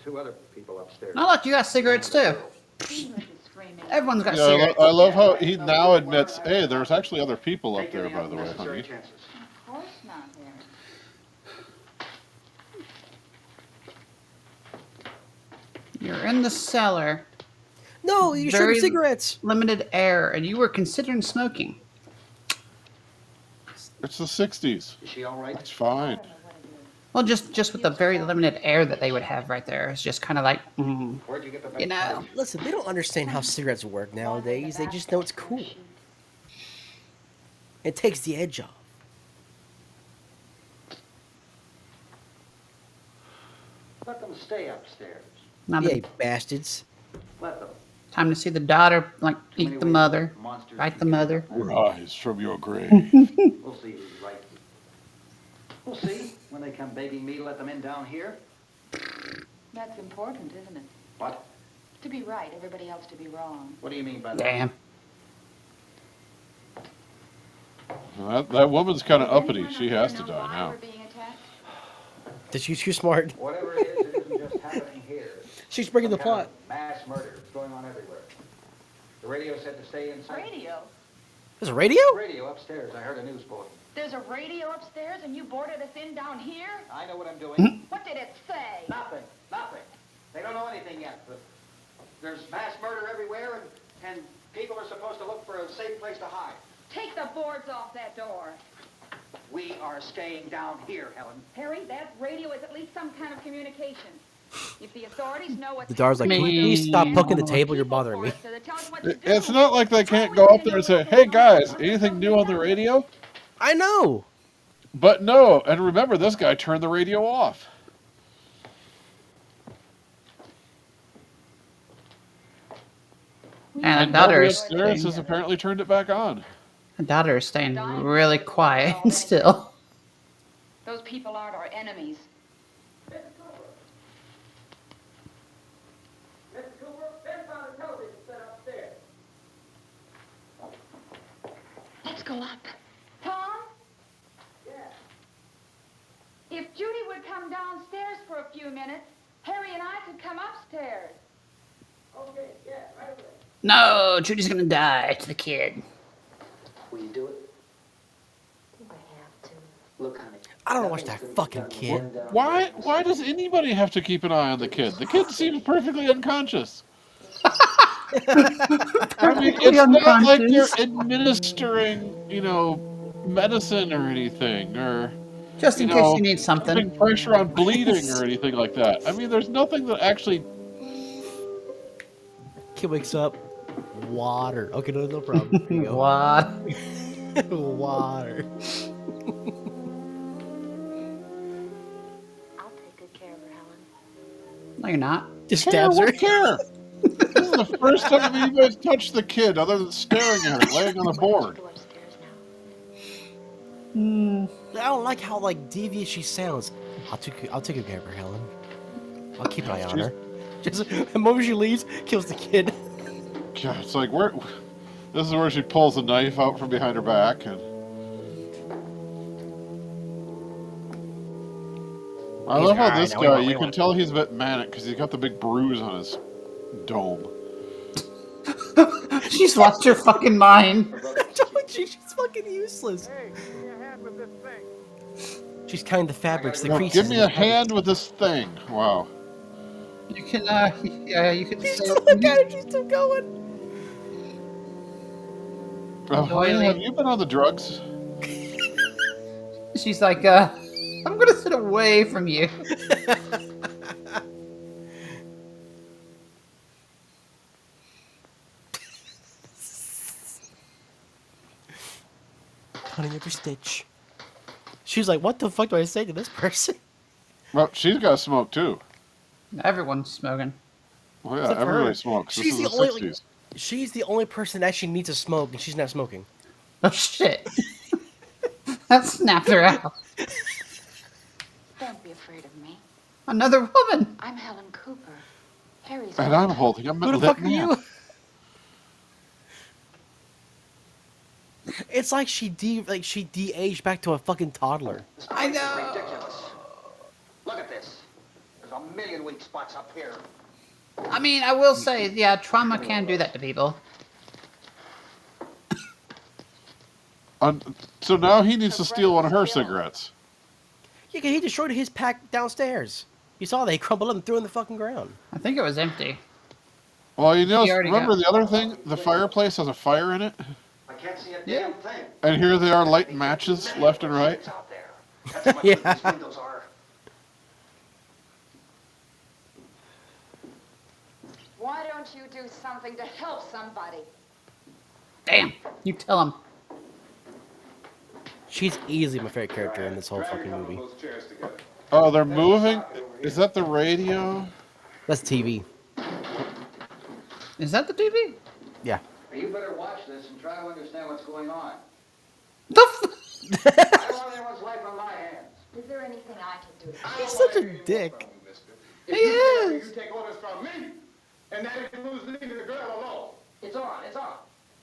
two other people upstairs. Oh look, you got cigarettes too. Ingrid is screaming. Everyone's got Yeah, cigarettes. I love how he now admits, hey, there's actually other people up Take there, any by the way, unnecessary honey. chances. Of course not, Harry. You're in the cellar. No, you're short of cigarettes. Limited air, and you were considering smoking. It's the 60s. Is she all right? It's fine. Well, just with the very limited air that they would have right there, it's just kind of like, Where'd you get the you know. Listen, they don't understand how cigarettes work nowadays. They just know it's cool. It takes the edge off. Let them stay upstairs. Now Yeah, the you bastards. Let them. time to see the daughter like eat the mother, bite the mother. Rise from your grave. We'll see who's right. We'll see. When they come begging me to let them in down here. That's important, isn't it? What? To be right, everybody else to be wrong. What do you mean by that? Damn. That woman's kind of Does uppity. anyone She up has there to know die why now. we're being attacked? That she's too smart. Whatever it is, it isn't just happening here. She's breaking the Some kind plot. of mass murder is going on everywhere. The radio said to stay inside. Radio? There's a radio? Radio upstairs. I heard a news bulletin. There's a radio upstairs and you boarded us in down here? I know what I'm doing. What did it say? Nothing. Nothing. They don't know anything yet. But there's mass murder everywhere, and people are supposed to look for a safe place to hide. Take the boards off that door. We are staying down here, Helen. Harry, that radio is at least some kind of communication. If the authorities know what's The daughter's like, can you Me. please stop poking the table? You're bothering me. So they tell us what to do. It's not like they can't go up there and say, hey guys, anything new on the radio? I know. But no, and remember, this guy turned the radio off. And the Nobody daughter is upstairs staying, has apparently turned it back on. the daughter is staying really quiet and still. Those people aren't our enemies. Let's go up. Tom? Yeah. If Judy would come downstairs for a few minutes, Harry and I could come upstairs. Okay, yeah, right away. No, Judy's gonna die to the kid. Will you do it? I have to. Look, honey. I don't watch that fucking kid. Why does anybody have to keep an eye on the kid? The kid seems perfectly unconscious. I mean, it's not like they're administering, medicine or anything, or Just in case you need something. putting pressure on bleeding or anything like that. I mean, there's nothing that actually. Kid wakes up. Water. Okay, no problem. Here you go. What? Water. I'll take good care of her, Helen. No, you're not. Just stabs her. What care? This is the first time anybody's touched the kid other than staring at her, laying on a board. Go upstairs now. I don't like how devious she sounds. I'll take good care of her, Helen. I'll keep an eye on her. Just the moment she leaves, kills the kid. God, it's like this is where she pulls a knife out from behind her back, and I love how this guy. You can tell he's a bit manic because he's got the big bruise on his dome. She's lost her fucking mind. She's fucking useless. Hey, give me a hand with this thing. She's counting the fabrics, the Now, creases. give me a hand with this thing. Wow. You can, yeah, you can. She's say- still looking at it. She's still going. Honey, have you been on the drugs? She's like, I'm gonna sit away from you. Cutting every stitch. She's like, what the fuck do I say to this person? Well, she's got smoke too. Everyone's smoking. Well, yeah, Except for everybody her. smokes. This She's is the the only like, 60s. she's the only person that actually needs to smoke, and she's not smoking. Oh shit. That snapped her out. Don't be afraid of me. Another woman. I'm Helen Cooper. Harry's And wife. I'm holding a Who the lit fuck are match. you? It's like she de-aged back to a fucking toddler. This I place is know. ridiculous. Look at this. There's a million weak spots up here. I mean, I will say, yeah, trauma can do that to people. So now he needs to steal one of her cigarettes. Yeah, 'cause he destroyed his pack downstairs. You saw they crumbled up and threw in the fucking ground. I think it was empty. Well, you know, He already remember got- the other thing? The fireplace has a fire in it. I can't see a Yeah. damn thing. And here they are lighting matches left and right. It's out there. That's how much Yeah. these windows are. Why don't you do something to help somebody? Damn. You tell him. She's easily my favorite character in this whole Drag a fucking couple of movie. those chairs together. Oh, they're moving? Is that the radio? That's TV. Is that the TV? Yeah. You better watch this and try to understand what's going on. The f- I don't want anyone's life on my hands. Is there anything I can do? He's such a dick. If you tell me, you take orders from me, and that includes leaving the girl alone. It's on. It's on.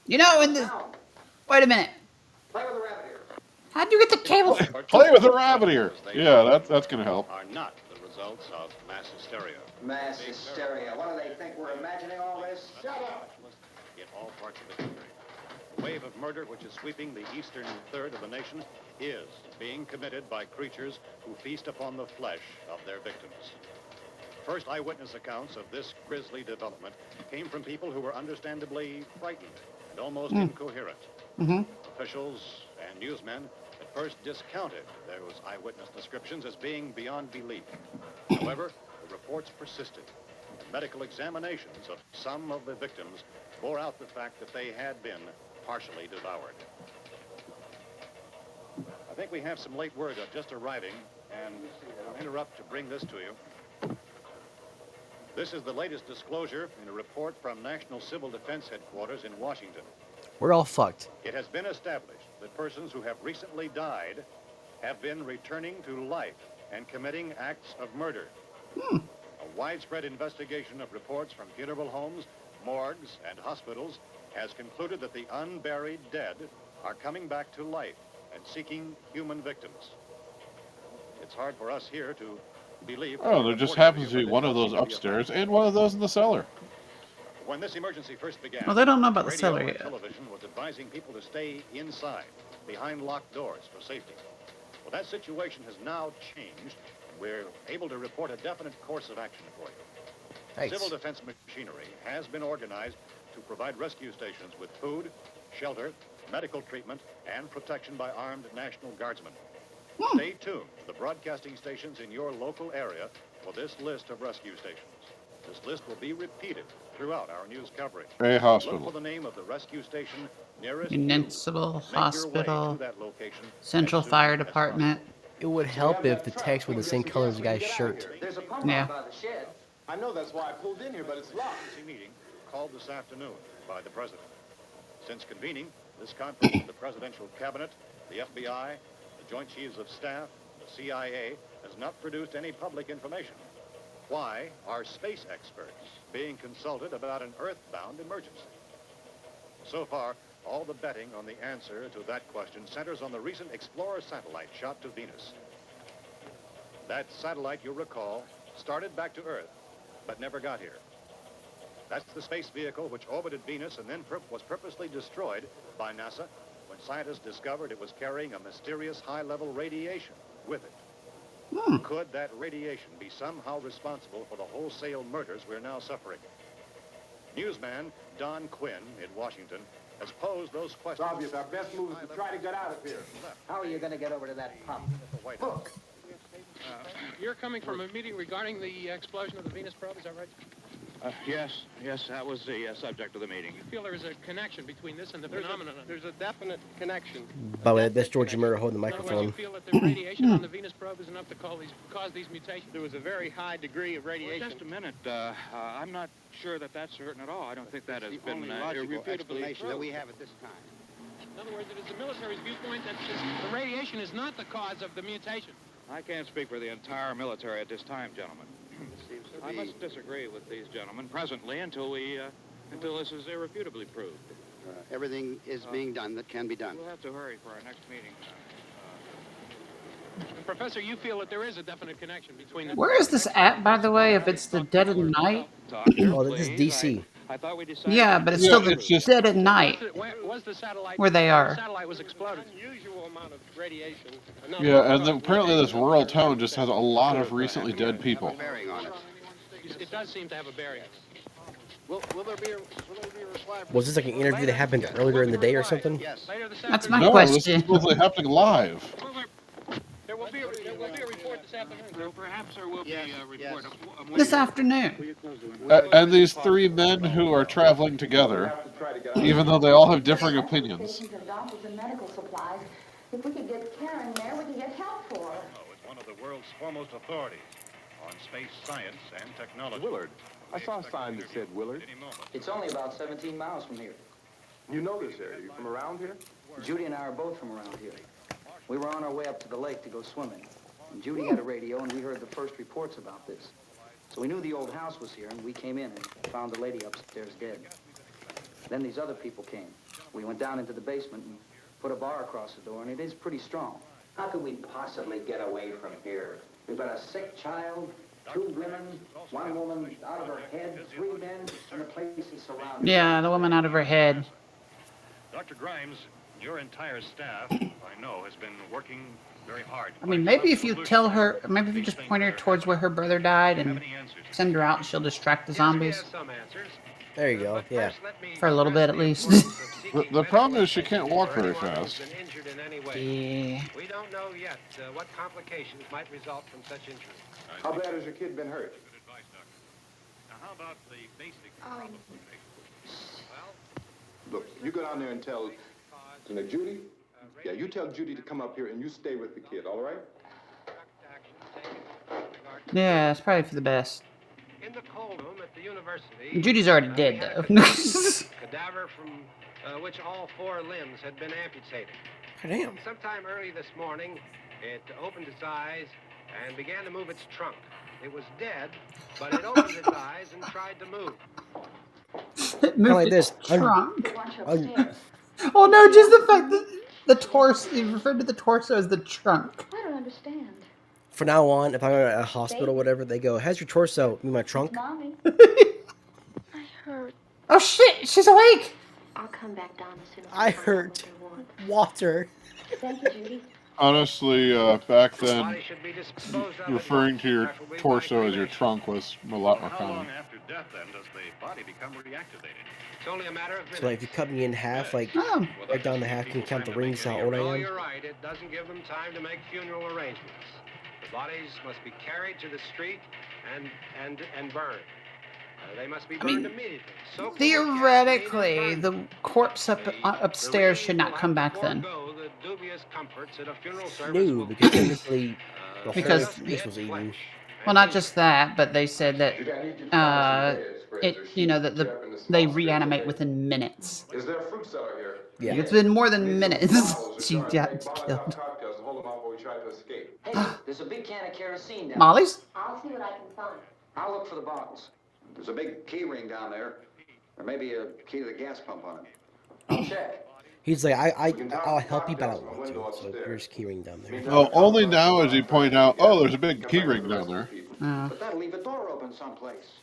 You know, in the... Now, Wait a minute. play with the rabbit here. How'd you get the cable? Play with the rabbit here. Yeah, that's gonna help. Are not the results of mass hysteria. Mass hysteria. What do they think? We're imagining all this? Shut up. In all parts of the country. The wave of murder which is sweeping the eastern third of the nation is being committed by creatures who feast upon the flesh of their victims. First eyewitness accounts of this grisly development came from people who were understandably frightened and almost incoherent. Officials and newsmen at first discounted those eyewitness descriptions as being beyond belief. However, the reports persisted. Medical examinations of some of the victims bore out the fact that they had been partially devoured. I think we have some late word just arriving, and I'll interrupt to bring this to you. This is the latest disclosure in a report from National Civil Defense Headquarters in Washington. We're all fucked. It has been established that persons who have recently died have been returning to life and committing acts of murder. A widespread investigation of reports from funeral homes, morgues, and hospitals has concluded that the unburied dead are coming back to life and seeking human victims. It's hard for us here to believe... Oh, there just happens to be one of those upstairs and one of those in the cellar. When this emergency first began, Well, they don't know about the radio cellar and yet. television was advising people to stay inside, behind locked doors for safety. Well, that situation has now changed. We're able to report a definite course of action for you. Thanks. Civil defense machinery has been organized to provide rescue stations with food, shelter, medical treatment, and protection by armed National Guardsmen. Stay tuned to the broadcasting stations in your local area for this list of rescue stations. This list will be repeated throughout our news coverage. A Look for hospital. the name of the rescue station nearest you. Municipal Make your way Hospital, to that location Central as soon Fire as Department. It would help if the text were the same color as the guy's shirt. There's a pump Yeah. out by the shed. I know that's why I pulled in here, but it's locked. Emergency meeting called this afternoon by the president. Since convening this conference of the presidential cabinet, the FBI, the Joint Chiefs of Staff, the CIA has not produced any public information. Why are space experts being consulted about an earthbound emergency? So far, all the betting on the answer to that question centers on the recent Explorer satellite shot to Venus. That satellite, you'll recall, started back to Earth, but never got here. That's the space vehicle which orbited Venus and then was purposely destroyed by NASA when scientists discovered it was carrying a mysterious high-level radiation with it. Could that radiation be somehow responsible for the wholesale murders we're now suffering? Newsman Don Quinn in Washington has posed those It's questions. obvious our best move is to try to get out of here. How are you going to get over to that pump? at the White House. You're coming from a meeting regarding the explosion of the Venus probe, is that right? Yes, that was the subject of the meeting. You feel there is a connection between this and the phenomenon? There's a definite connection. By the way, that's George Murray holding the In other words, you microphone. feel that the radiation on the Venus probe is enough to cause these mutations? There was a very high degree of radiation. Well, just a minute. I'm not sure that that's certain at all. I don't think that has been irrefutably that we have at this time. In other words, it is the military's viewpoint that the radiation is not the cause of the mutation. I can't speak for the entire military at this time, gentlemen. I must disagree with these gentlemen presently until this is irrefutably proved. Everything is being done that can be done. We'll have to hurry for our next meeting. And Professor, you feel that there is a definite connection between the... Where is this at, by the way, if it's the dead of night? Oh, this is DC. I thought we decided... Yeah, but it's still the it's just- dead at night Was the satellite... where they are. The satellite was exploded. Unusual amount of radiation. Yeah, and then apparently this rural town just has a lot of recently dead people. Bearing on it. It does seem to have a bearing. Will there be required... Was this like an interview that happened earlier in the day or something? Yes. Later this That's my afternoon. No, this is question. supposedly happening live. There will be a report this afternoon. Perhaps there will be a report. This afternoon. And these three men who are traveling together, even though they all have differing opinions. Stations and doctors and medical supplies. If we could get Karen there, we could get help for her. It's one of the world's foremost authorities on space science and technology. Willard. I saw a sign that said Willard. It's only about 17 miles from here. You know this area. You from around here? Judy and I are both from around here. We were on our way up to the lake to go swimming. And Judy had a radio, and we heard the first reports about this. So we knew the old house was here, and we came in and found the lady upstairs dead. Then these other people came. We went down into the basement and put a bar across the door, and it is pretty strong. How could we possibly get away from here? We've got a sick child, 2 women, 1 woman out of her head, 3 men, and the place is surrounded. Yeah, the woman out of her head. Dr. Grimes, your entire staff, I know, has been working very hard. I mean, maybe if you tell her, maybe if you just point her towards where her brother died and send her out, she'll distract the zombies. Some answers. There you go. Yeah. For a little bit, at least. The problem is she can't walk very fast. Yeah. We don't know yet what complications might result from such injury. How bad has your kid been hurt? Now, how about the basic... Look, you go down there and tell Judy. Yeah, you tell Judy to come up here and you stay with the kid, all right? Yeah, it's probably for the best. In the cold room at the university, Judy's already dead, though. cadaver from which all 4 limbs had been amputated. Damn. Sometime early this morning, it opened its eyes and began to move its trunk. It was dead, but it opened its eyes and tried to move. It moved like its this. trunk. Watch upstairs. Oh no, just the fact that the torso, you referred to the torso as the trunk. I don't understand. From now on, if I go to a hospital or whatever, they go, "How's your torso?" "In my trunk." Mommy. I hurt. Oh shit, she's awake! I'll come back down as soon as I find out hurt. what they want. Water. Thank you, Judy. Honestly, back The then, body should be disposed of referring to your preferably by torso as your cremation. trunk was a lot more How common. long after death, then, does the body become reactivated? It's only a matter of minutes. So like, if you cut me in half, like Oh. right down the half, can you count the rings how old I Oh, am? you're right. It doesn't give them time to make funeral arrangements. The bodies must be carried to the street and burned. They must be burned immediately. Soaked with Theoretically, gasoline the corpse upstairs should not come back then. forego the dubious comforts that a funeral service No, will because give. technically the Because- whole piece was eaten. Well, not just that, but they said that they reanimate within minutes. Is there a fruit cellar here? Yeah. It's been more than minutes. She got killed. Cocktails and hold them out while we try to escape. Hey, there's a big can of kerosene down Molly's? I'll see what I can find. I'll look for the bottles. There's a big key ring down there. Or maybe a key to the gas pump on it. I'll check. He's like, I'll help you, but I don't want to. So here's keyring down there. Oh, only now as you point out, oh, there's a big key ring down there. But that'll leave a door open someplace.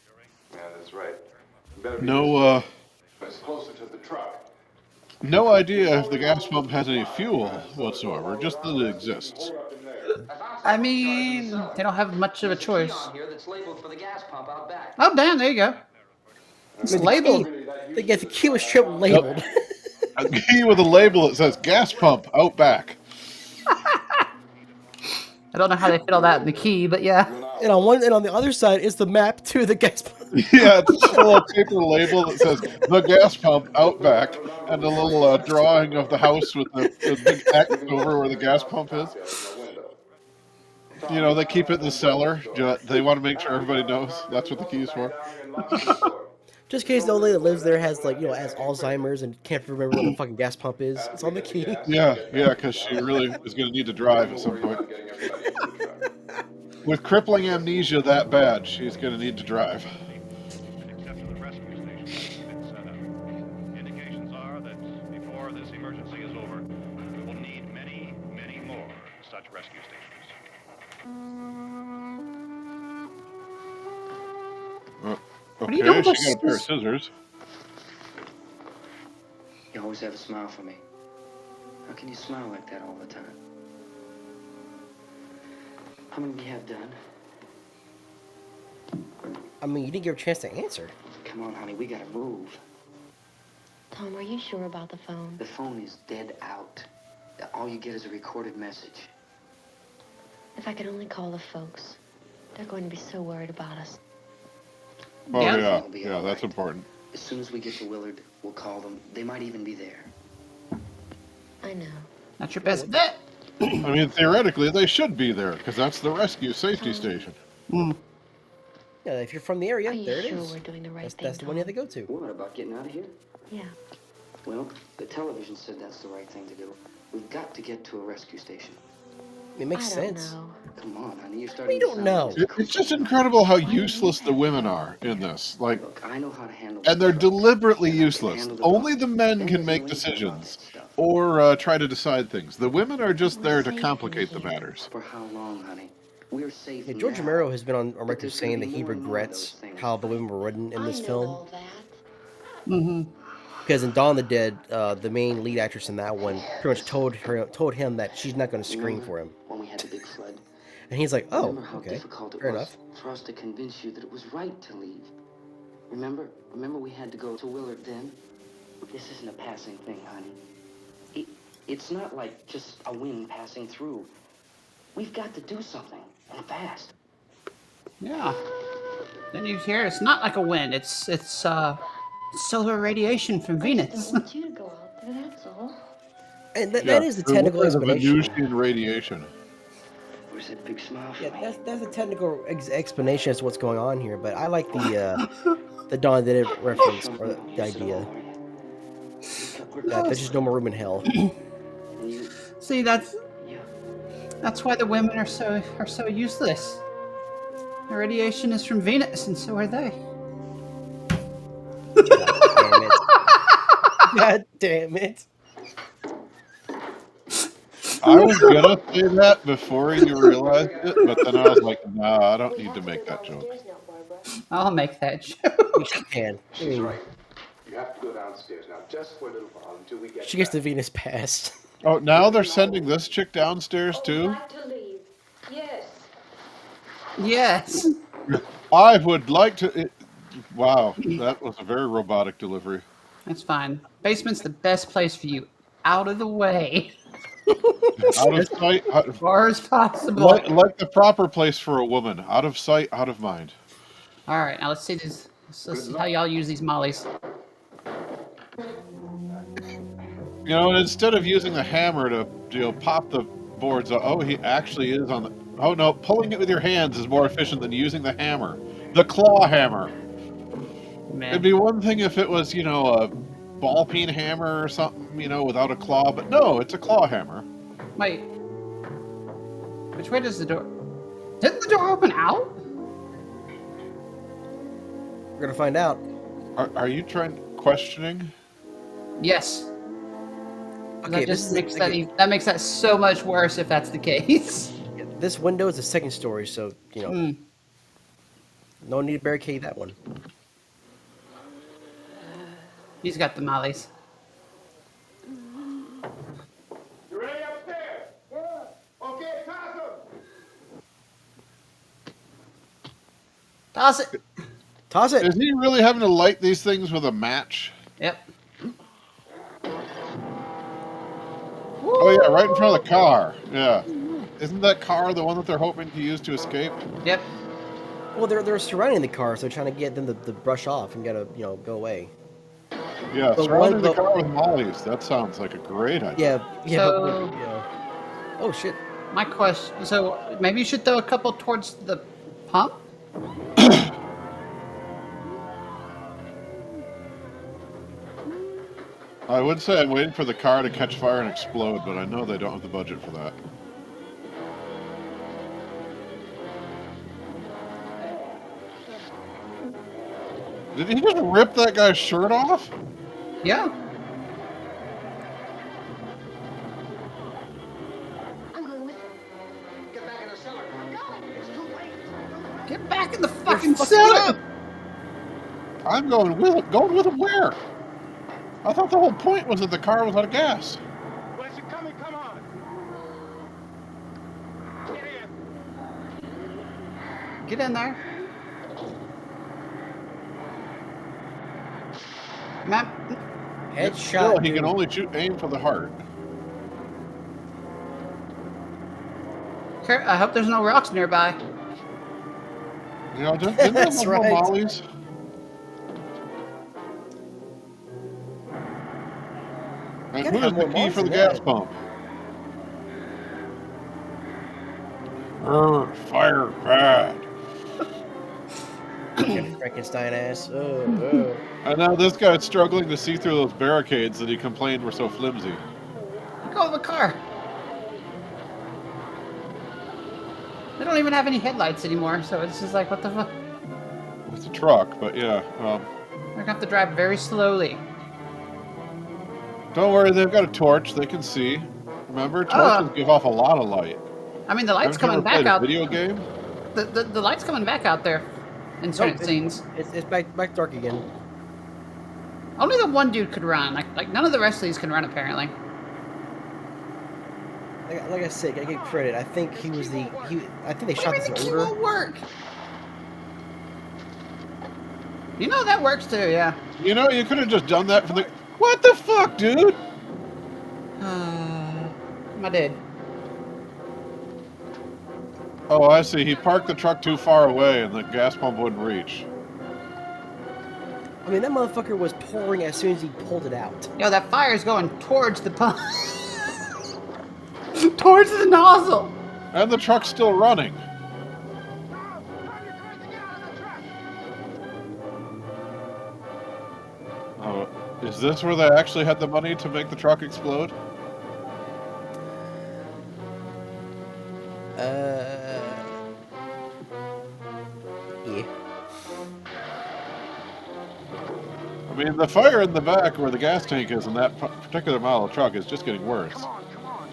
Yeah, that's right. Better be No, it's closer to the truck. no idea if the gas pump has any fuel whatsoever, just that it exists. Up in there. I mean, they don't have much of a There's key choice. on here that's labeled for the gas pump out back. Oh, damn, there you go. It's labeled. They get the key was triple labeled. A key with a label that says gas pump out back. I don't know how they fit all that in the key, but yeah. And on the other side is the map to the gas pump. Yeah, it's just a little paper label that says the gas pump out back, and a little drawing of the house with the big X over where the gas pump is. You know, they keep it in the cellar. They want to make sure everybody knows that's what the key is for. Just in case the old lady that lives there has has Alzheimer's and can't remember where the fucking gas pump is. It's on the key. Yeah, because she really is going to need to drive at some point. With crippling amnesia that bad, she's going to need to drive. Except for the rescue station that's been set up. Indications are that before this emergency is over, we will need many, many more such rescue stations. What are you doing Okay, with she got a pair of those? scissors. You always have a smile for me. How can you smile like that all the time? How many do you have done? I mean, you didn't give her a chance to answer. Come on, honey, we gotta move. Tom, are you sure about the phone? The phone is dead out. All you get is a recorded message. If I could only call the folks. They're going to be so worried about us. Oh, Yeah. yeah, It'll be yeah, all that's right. important. As soon as we get to Willard, we'll call them. They might even be there. I know. That's your best bet. I mean, theoretically, they should be there, because that's the rescue safety station. Mm. Yeah, if you're from the area, Are you there it sure is. we're doing the right thing, That's the one you have to Tom? go to. What, about getting out of here? Yeah. Well, the television said that's the right thing to do. We've got to get to a rescue station. It makes I don't sense. know. Come on, honey, you're starting We to don't sound know. like Mr. It's just Cooper. incredible how useless the women are in this. Like, Look, I know how to handle and the they're truck. deliberately And I can useless. handle the Only car. the men Then can there's make no income about decisions that stuff. or try to decide things. The women are just We're there to safe in complicate the here. matters. For how long, honey? We're safe Yeah, now. George Romero has been on But record there's gonna saying be that he more and more of those regrets things, how the honey. women were written in I this know film. all that. Mm-hmm. Because in Dawn of the Dead, the main lead actress in that one pretty much told him that she's not going to scream Remember for him, when we had the big flood? and he's like, "Oh, Remember how okay, difficult it fair was enough." for us to convince you that it was right to leave? Remember we had to go to Willard then? This isn't a passing thing, honey. It's not like just a wind passing through. We've got to do something, and fast. Yeah. Then you hear it's not like a wind. It's solar radiation from I just Venus. don't want you to go out there, that's all. And Yeah, that is the the technical women of explanation. Venusian radiation. Where's that big smile for Yeah, me? that's a technical explanation as to what's going on here. But I like the Dawn of the Dead reference or the idea that there's just no more room in hell. And you, See, that's yeah. why the women are so useless. The radiation is from Venus, and so are they. God damn it! God damn it! I was gonna say that before you realized it, but then I was like, nah, I don't need to make that joke. I'll make that joke. You can. I She's mean, right. You have to go downstairs now, just for a little while until we get she gets the back. Venus pass. Oh, now they're sending this chick downstairs Oh, too? like to leave. Yes. Yes. I would like to. Wow, that was a very robotic delivery. That's fine. Basement's the best place for you. Out of the way. Out of sight, As far as possible. like the proper place for a woman. Out of sight, out of mind. All right, now let's see these. Let's see how y'all use these mollies. You know, and instead of using the hammer to pop the boards, oh, he actually is on the. Oh no, pulling it with your hands is more efficient than using the hammer. The claw hammer. Man. It'd be one thing if it was, a ball peen hammer or something, without a claw, but no, it's a claw hammer. Wait. Which way does the door? Didn't the door open out? We're gonna find out. Are you questioning? Yes. Okay, That makes that so much worse if that's the case. This window is the second story, so Hmm. no need to barricade that one. He's got the mollies. You ready upstairs? Yeah. Okay, toss them. Toss it. Toss it. Is he really having to light these things with a match? Yep. Oh yeah, right in front of the car. Yeah. Isn't that car the one that they're hoping to use to escape? Yep. Well, they're surrounding the car, so they're trying to get them to brush off and gotta go away. Yeah, But one, surrounding the car with mollies. That sounds like a great idea. yeah, So oh shit. my question. So maybe you should throw a couple towards the pump. I would say I'm waiting for the car to catch fire and explode, but I know they don't have the budget for that. Did he just rip that guy's shirt off? Yeah. Get back in the cellar. It's too late. Get back in the You're fucking fucking it cellar. up. I'm going with it. Going with him where? I thought the whole point was that the car was out of gas. Where's it coming? Come on. Get in. Get in there. Map. Headshot. Still, he dude. can only aim for the heart. I hope there's no rocks nearby. You know, didn't they That's have right. mollies? And Gotta who have has the more key mollies for the than gas that. pump? Fire bad. Fucking Frankenstein ass. Oh. And now this guy's struggling to see through those barricades that he complained were so flimsy. Go in the car. They don't even have any headlights anymore, so it's just like, what the fuck? It's a truck, but yeah. They're gonna have to drive very slowly. Don't worry, they've got a torch. They can see. Remember, torches give off a lot of light. I mean, the light's Haven't you coming ever back played a out. video game? The light's coming back out there in certain scenes. It's back dark again. Only the one dude could run. Like none of the rest of these can run apparently. Like I said, I give credit. I think he was the I think they shot this The in key order. won't work. You know that works too, yeah. You know, you could have just done that for the... What the fuck, dude? I did. Oh, I see. He parked the truck too far away and the gas pump wouldn't reach. I mean, that motherfucker was pouring as soon as he pulled it out. Yo, that fire's going towards the pump. Towards the nozzle. And the truck's still running. Oh, is this where they actually had the money to make the truck explode? Yeah. I mean, the fire in the back where the gas tank is in that particular model of truck is just getting worse. Come on.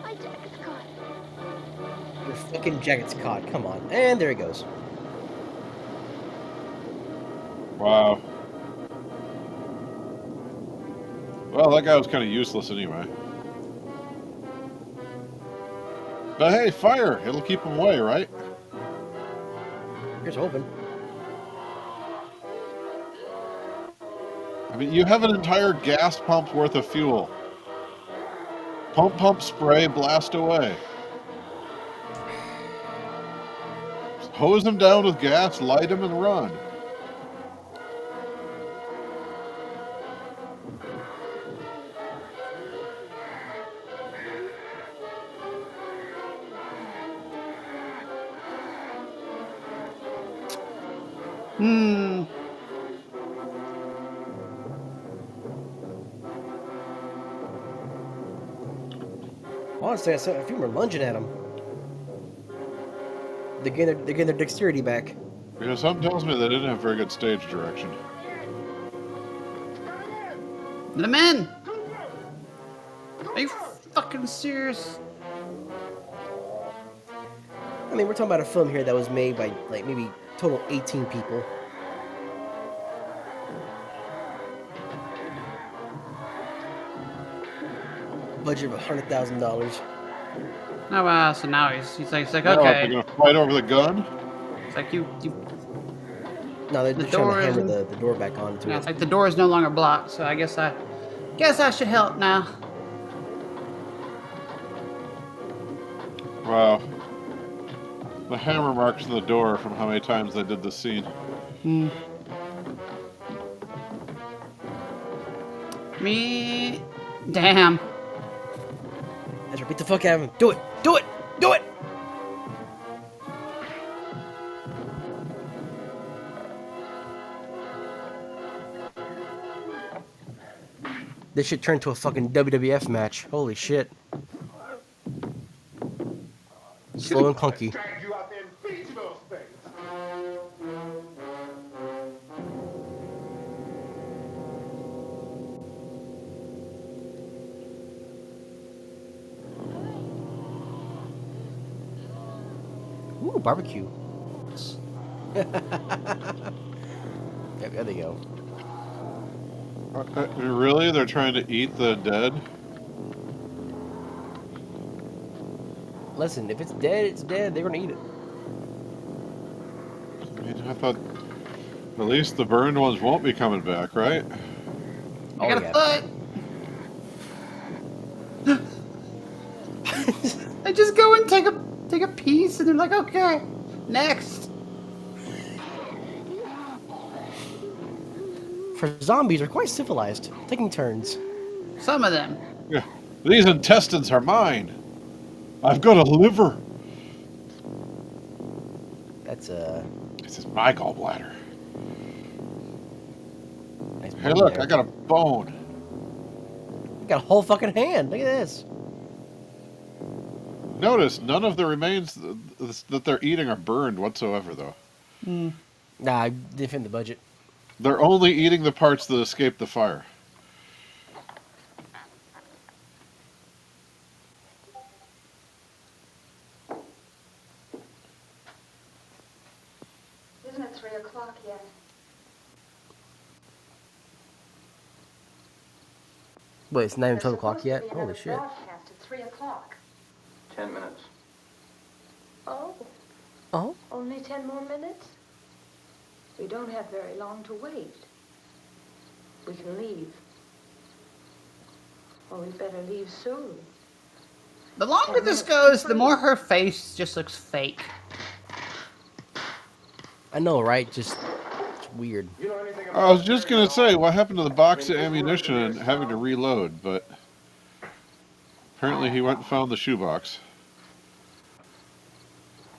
My jacket's caught. Your fucking jacket's caught. Come on. And there he goes. Wow. Well, that guy was kind of useless anyway. But hey, fire! It'll keep him away, right? Here's hoping. I mean, you have an entire gas pump worth of fuel. Pump, spray, blast away. Hose him down with gas, light him, and run. Honestly, I saw a few more lunging at him. They're getting their dexterity back. You know, something tells me they didn't have very good stage direction. Let him in. Are you fucking serious? I mean, we're talking about a film here that was made by like maybe total 18 people. Budget of $100,000. Oh wow, so now he's like Now, okay. they're gonna fight over the gun? It's like you No, they're The trying door to hammer isn't- the door back onto yeah, it. it's like the door is no longer blocked, so I guess I should help now. Wow. The hammer marks in the door from how many times they did this scene. Me. Damn. Ezra, beat the fuck out of him. Do it! Do it! Do it! This shit turned to a fucking WWF match. Holy shit. Slow and clunky. Drag you out there and feed you those things. Ooh, barbecue. Yeah, there they go. Really? They're trying to eat the dead? Listen, if it's dead, it's dead. They're gonna eat it. I mean, I thought at least the burned ones won't be coming back, right? I got yeah. a foot. I just go and take a piece, and they're like, okay, next. For zombies, are quite civilized, taking turns. Some of them. Yeah. These intestines are mine. I've got a liver. That's This is my gallbladder. nice. Hey, look, I got a bone. You got a whole fucking hand. Look at this. Notice none of the remains that they're eating are burned whatsoever, though. Nah, I didn't fit in the budget. They're only eating the parts that escaped the fire. Isn't it 3 o'clock yet? Wait, it's not even 12 o'clock There's supposed to yet? be Holy another shit. broadcast at 3 o'clock. 10 minutes. Oh, Oh? only 10 more minutes? We don't have very long to wait. We can leave. Or we better leave soon. The longer this goes, the more her face just looks fake. I know, right? Just, it's weird. You know anything about I was just going to say, what happened to the box of ammunition and having to reload, but apparently he went and found the shoebox.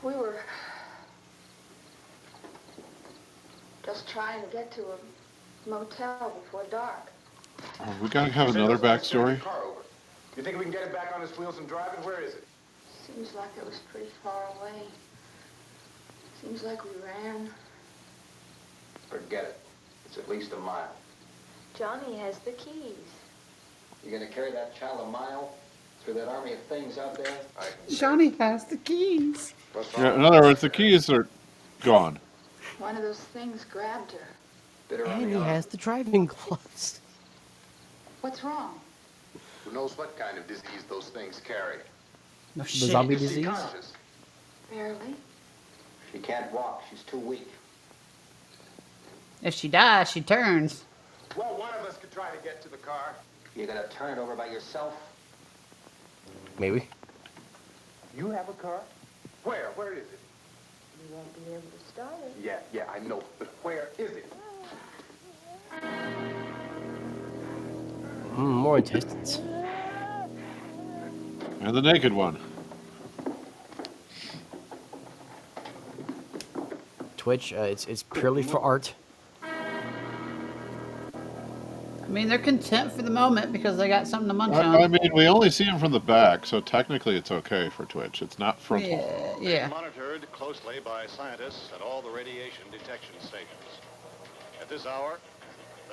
We were just trying to get to a motel before dark. Oh, we got to have another backstory. You think we can get it back on its wheels and drive it? Where is it? Seems like it was pretty far away. Seems like we ran. Forget it. It's at least a mile. Johnny has the keys. You gonna carry that child a mile through that army of things out there? Johnny has the keys. Yeah, in other words, the keys are gone. One of those things grabbed her. Bit her on And the he arm. has the driving gloves. What's wrong? Who knows what kind of disease those things carry? No The shit. zombie Is she disease? conscious? Barely. She can't walk. She's too weak. If she dies, she turns. Well, one of us could try to get to the car. You gonna turn it over by yourself? Maybe. You have a car? Where? Where is it? You won't be able to start it. Yeah, I know. But where is it? More intestines. And the naked one. Twitch, it's purely for art. I mean, they're content for the moment because they got something to munch on. I mean, we only see him from the back, so technically it's okay for Twitch. It's not frontal. Yeah. Monitored closely by scientists at all the radiation detection stations. At this hour,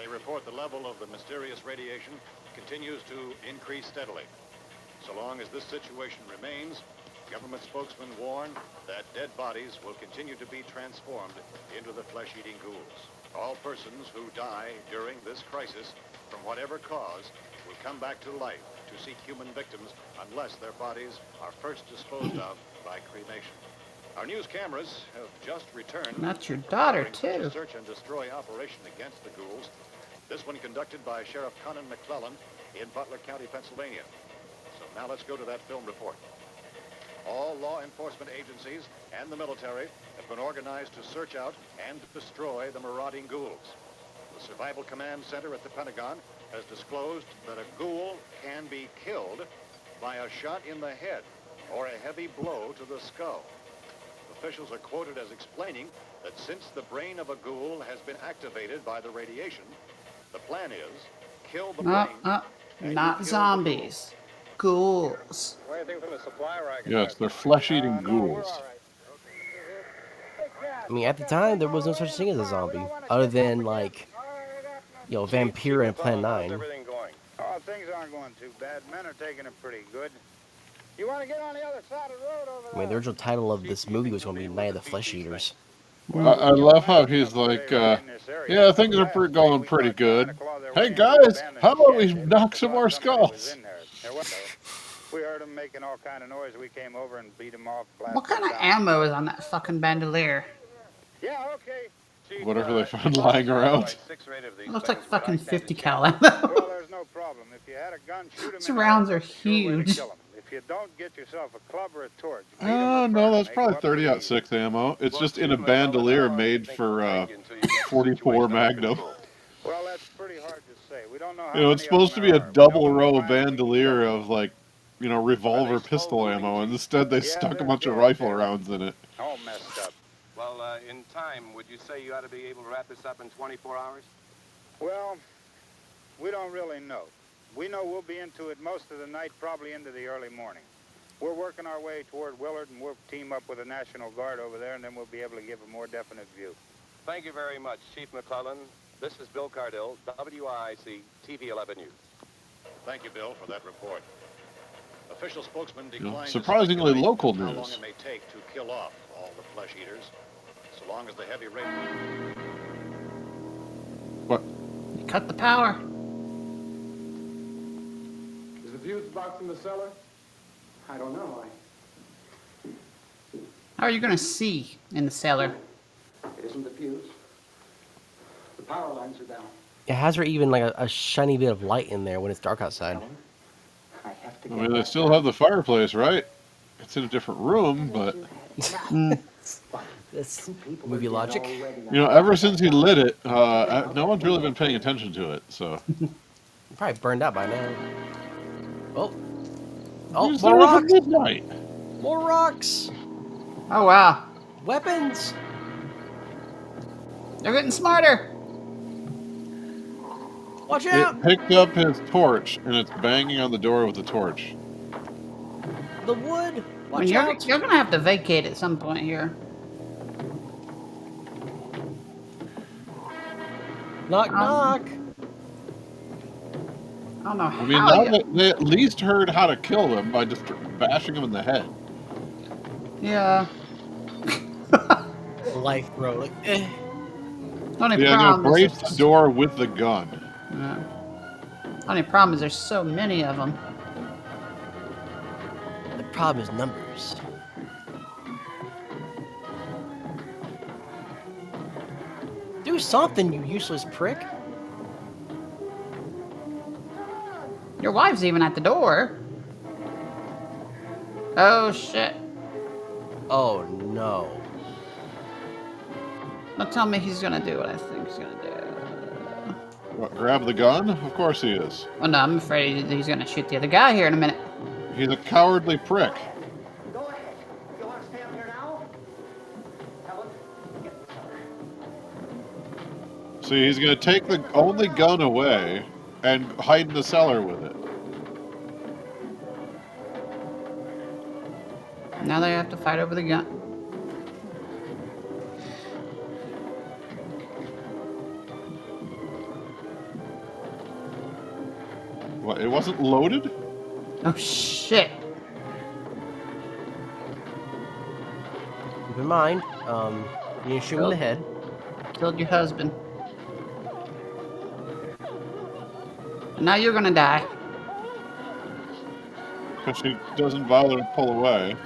they report the level of the mysterious radiation continues to increase steadily. So long as this situation remains, government spokesmen warn that dead bodies will continue to be transformed into the flesh-eating ghouls. All persons who die during this crisis, from whatever cause, will come back to life to seek human victims unless their bodies are first disposed of by cremation. Our news cameras have just returned. That's your daughter, covering such too. a search and destroy operation against the ghouls. This one conducted by Sheriff Conan McClellan in Butler County, Pennsylvania. So now let's go to that film report. All law enforcement agencies and the military have been organized to search out and destroy the marauding ghouls. The Survival Command Center at the Pentagon has disclosed that a ghoul can be killed by a shot in the head or a heavy blow to the skull. Officials are quoted as explaining that since the brain of a ghoul has been activated by the radiation, the plan is kill the brain. and you Not kill the zombies. Ghouls. What do you think from the supply rack? Yes, they're flesh-eating No, we're ghouls. all right. I mean, at the time, there was no such thing as a zombie, other than like, you know, Vampire and Plan 9. Everything going? Oh, things aren't going too bad. Men are taking it pretty good. You want to get on the other side of the road over I mean, the original title of this movie was going to be Night of the Flesh Eaters. I love how he's like, yeah, things are going pretty good. Hey guys, how about we knock some more skulls? We heard them making all kind of noise. We came over and beat them off. What kind of ammo is on that fucking bandolier? Yeah, okay. Whatever they found lying around. It looks like fucking 50 cal ammo. Well, there's no problem. If you had a gun, shoot them. These rounds are huge. If you don't, get yourself a club or a torch. Oh, no, that's probably 30-06 ammo. It's just in a bandolier made for 44 Magnum. Well, that's pretty hard to say. We don't know how You know, it's supposed to be a double row bandolier of, like, you know, revolver pistol ammo, and instead they stuck a bunch of rifle rounds in it. All messed up. Well, in time, would you say you ought to be able to wrap this up in 24 hours? Well, we don't really know. We know we'll be into it most of the night, probably into the early morning. We're working our way toward Willard, and we'll team up with the National Guard over there, and then we'll be able to give a more definite view. Thank you very much, Chief McClellan. This is Bill Cardill, WIC TV 11 News. Thank you, Bill, for that report. Official spokesman You know, declined to surprisingly speculate local how long news. it may take to kill off all the flesh eaters, so long as the heavy rain. What? You cut the power. Is the fuse box in the cellar? I don't know. How are you gonna see in the cellar? It isn't the fuse. The power lines are down. It has there even like a shiny bit of light in there when it's dark outside. I have to I get mean, they back still there. have the fireplace, right? It's in a different room, but, That's movie logic. you know, ever since he lit it, no one's really been paying attention to it, so. Probably burned out by now. Oh. Oh, Who's more there at rocks! midnight? More rocks! Oh wow. Weapons! They're getting smarter. Watch out! It picked up his torch, and it's banging on the door with the torch. The wood! I mean, Watch out! you're gonna have to vacate at some point here. Knock, knock! I don't know I mean, how now you... that they at least heard how to kill them by just bashing them in the head. Yeah. Life throw, like, eh. Only Yeah, I'm gonna problem break is the door with the gun. only problem is there's so many of them. The problem is numbers. Do something, you useless prick. Your wife's even at the door. Oh shit. Oh no. Don't tell me he's gonna do what I think he's gonna do. What, grab the gun? Of course he is. Oh no, I'm afraid he's gonna shoot the other guy here in a minute. He's a cowardly prick. Go ahead. You want to stay up here now? Helen, get See, he's gonna take the only gun away and hide in the cellar with it. Now they have to fight over the gun. What, it wasn't loaded? Oh shit. Keep in mind, you didn't shoot him in the head. Killed your husband. Now you're gonna die. Because she doesn't bother to pull away.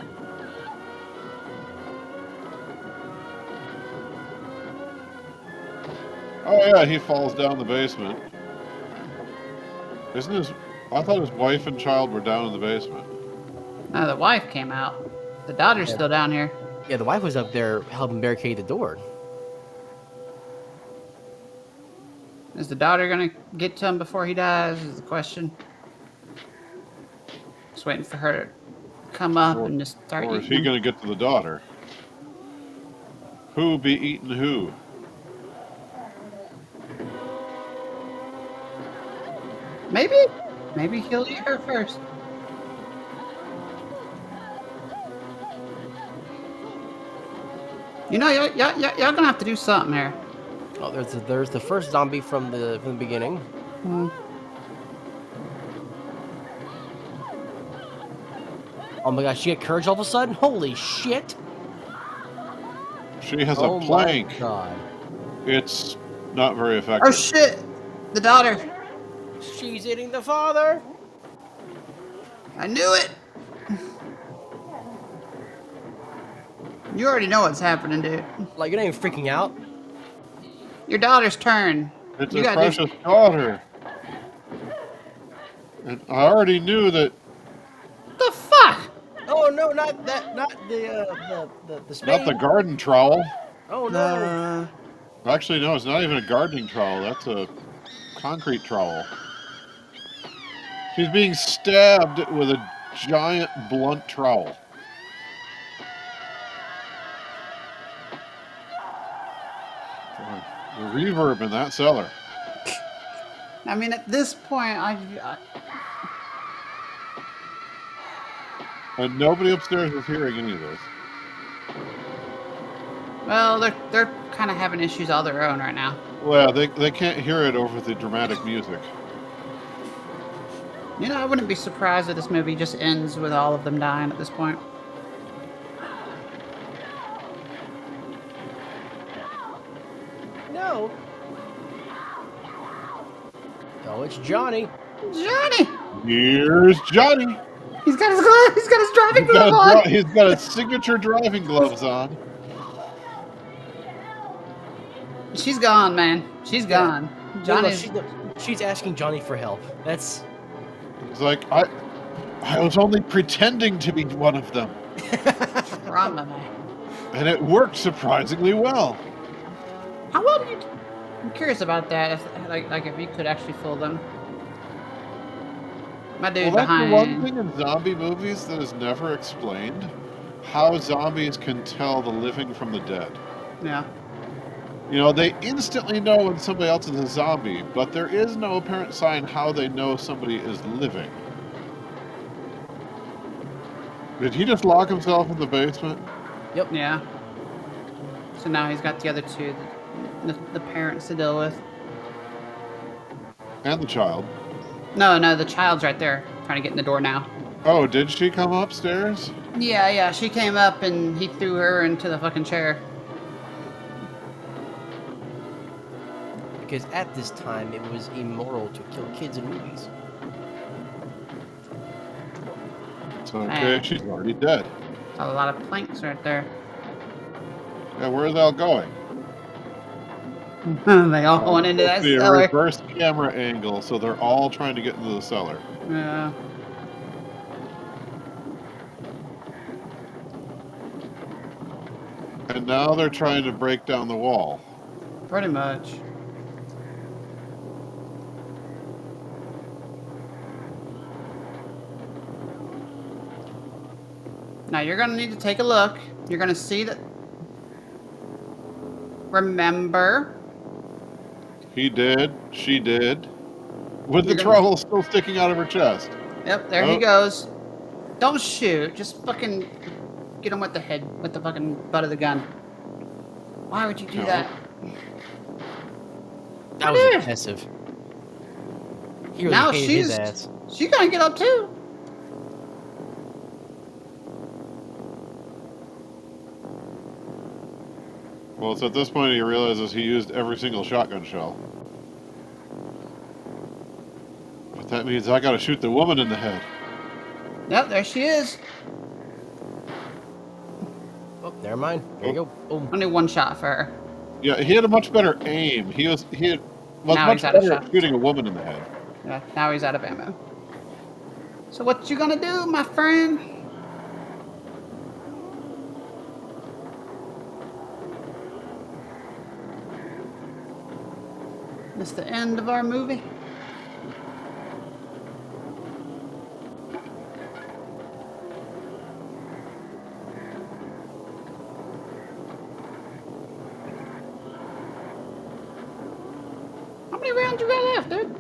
Oh yeah, he falls down the basement. Isn't his... I thought his wife and child were down in the basement. Now the wife came out. The daughter's still down here. Yeah, the wife was up there helping barricade the door. Is the daughter gonna get to him before he dies? Is the question. Just waiting for her to come up and just start Or is eating he him. going to get to the daughter? Who be eating who? Maybe he'll eat her first. You know, y'all gonna have to do something here. Oh, there's the first zombie from the beginning. Hmm. Oh my gosh, she got courage all of a sudden? Holy shit! She has Oh a my plank. god. It's not very Oh effective. shit! The daughter. She's eating the father! I knew it. You already know what's happening, dude. Like, you're not even freaking out? Your daughter's turn. It's You her gotta precious daughter. And I already knew that. The fuck? Oh no, not that, not the spade. Not the garden trowel. Oh no. Actually, no, it's not even a gardening trowel. That's a concrete trowel. She's being stabbed with a giant blunt trowel. The reverb in that cellar. I mean, at this point, And nobody upstairs is hearing any of this. well, they're kind of having issues all their own right now. Well, they can't hear it over the dramatic music. You know, I wouldn't be surprised if this movie just ends with all of them dying at this point. No. Oh, it's Johnny. Johnny! Here's Johnny. He's got his glove. He's got his driving glove on. He's got his signature driving gloves on. She's gone, man. She's gone. Johnny's. She's asking Johnny for help. That's. It's like I was only pretending to be one of them. Trauma, man. And it worked surprisingly well. How well do you? I'm curious about that. If like if you could actually fool them. My dude Well, that's behind. the one thing in zombie movies that is never explained: how zombies can tell the living from the dead. Yeah. You know, they instantly know when somebody else is a zombie, but there is no apparent sign how they know somebody is living. Did he just lock himself in the basement? Yep. Yeah. So now he's got the other two, the parents to deal with. And the child. No, the child's right there, trying to get in the door now. Oh, did she come upstairs? Yeah, she came up and he threw her into the fucking chair. Because at this time, it was immoral to kill kids in movies. It's okay, Man. she's already dead. A lot of planks right there. Yeah, where's Al going? They all went into that It's a cellar. reverse camera angle, so they're all trying to get into the cellar. Yeah. And now they're trying to break down the wall. Pretty much. Now you're gonna need to take a look. You're gonna see that. Remember? He did. She did. With the You're gonna- trowel still sticking out of her chest. Yep, there he goes. Don't shoot. Just fucking get him with the head, with the fucking butt of the gun. Why would you do that? That was excessive. He really Now hated his ass. she's gonna get up too. Well, it's at this point he realizes he used every single shotgun shell. But that means I gotta shoot the woman in the head. Yep, there she is. Oh, never mind. There you go. Boom. Only one shot for her. Yeah, he had a much better aim. He was Now much he's out of better at shot. shooting a woman in the head. Yeah, now he's out of ammo. So what you gonna do, my friend? This the end of our movie? How many rounds you got left, dude?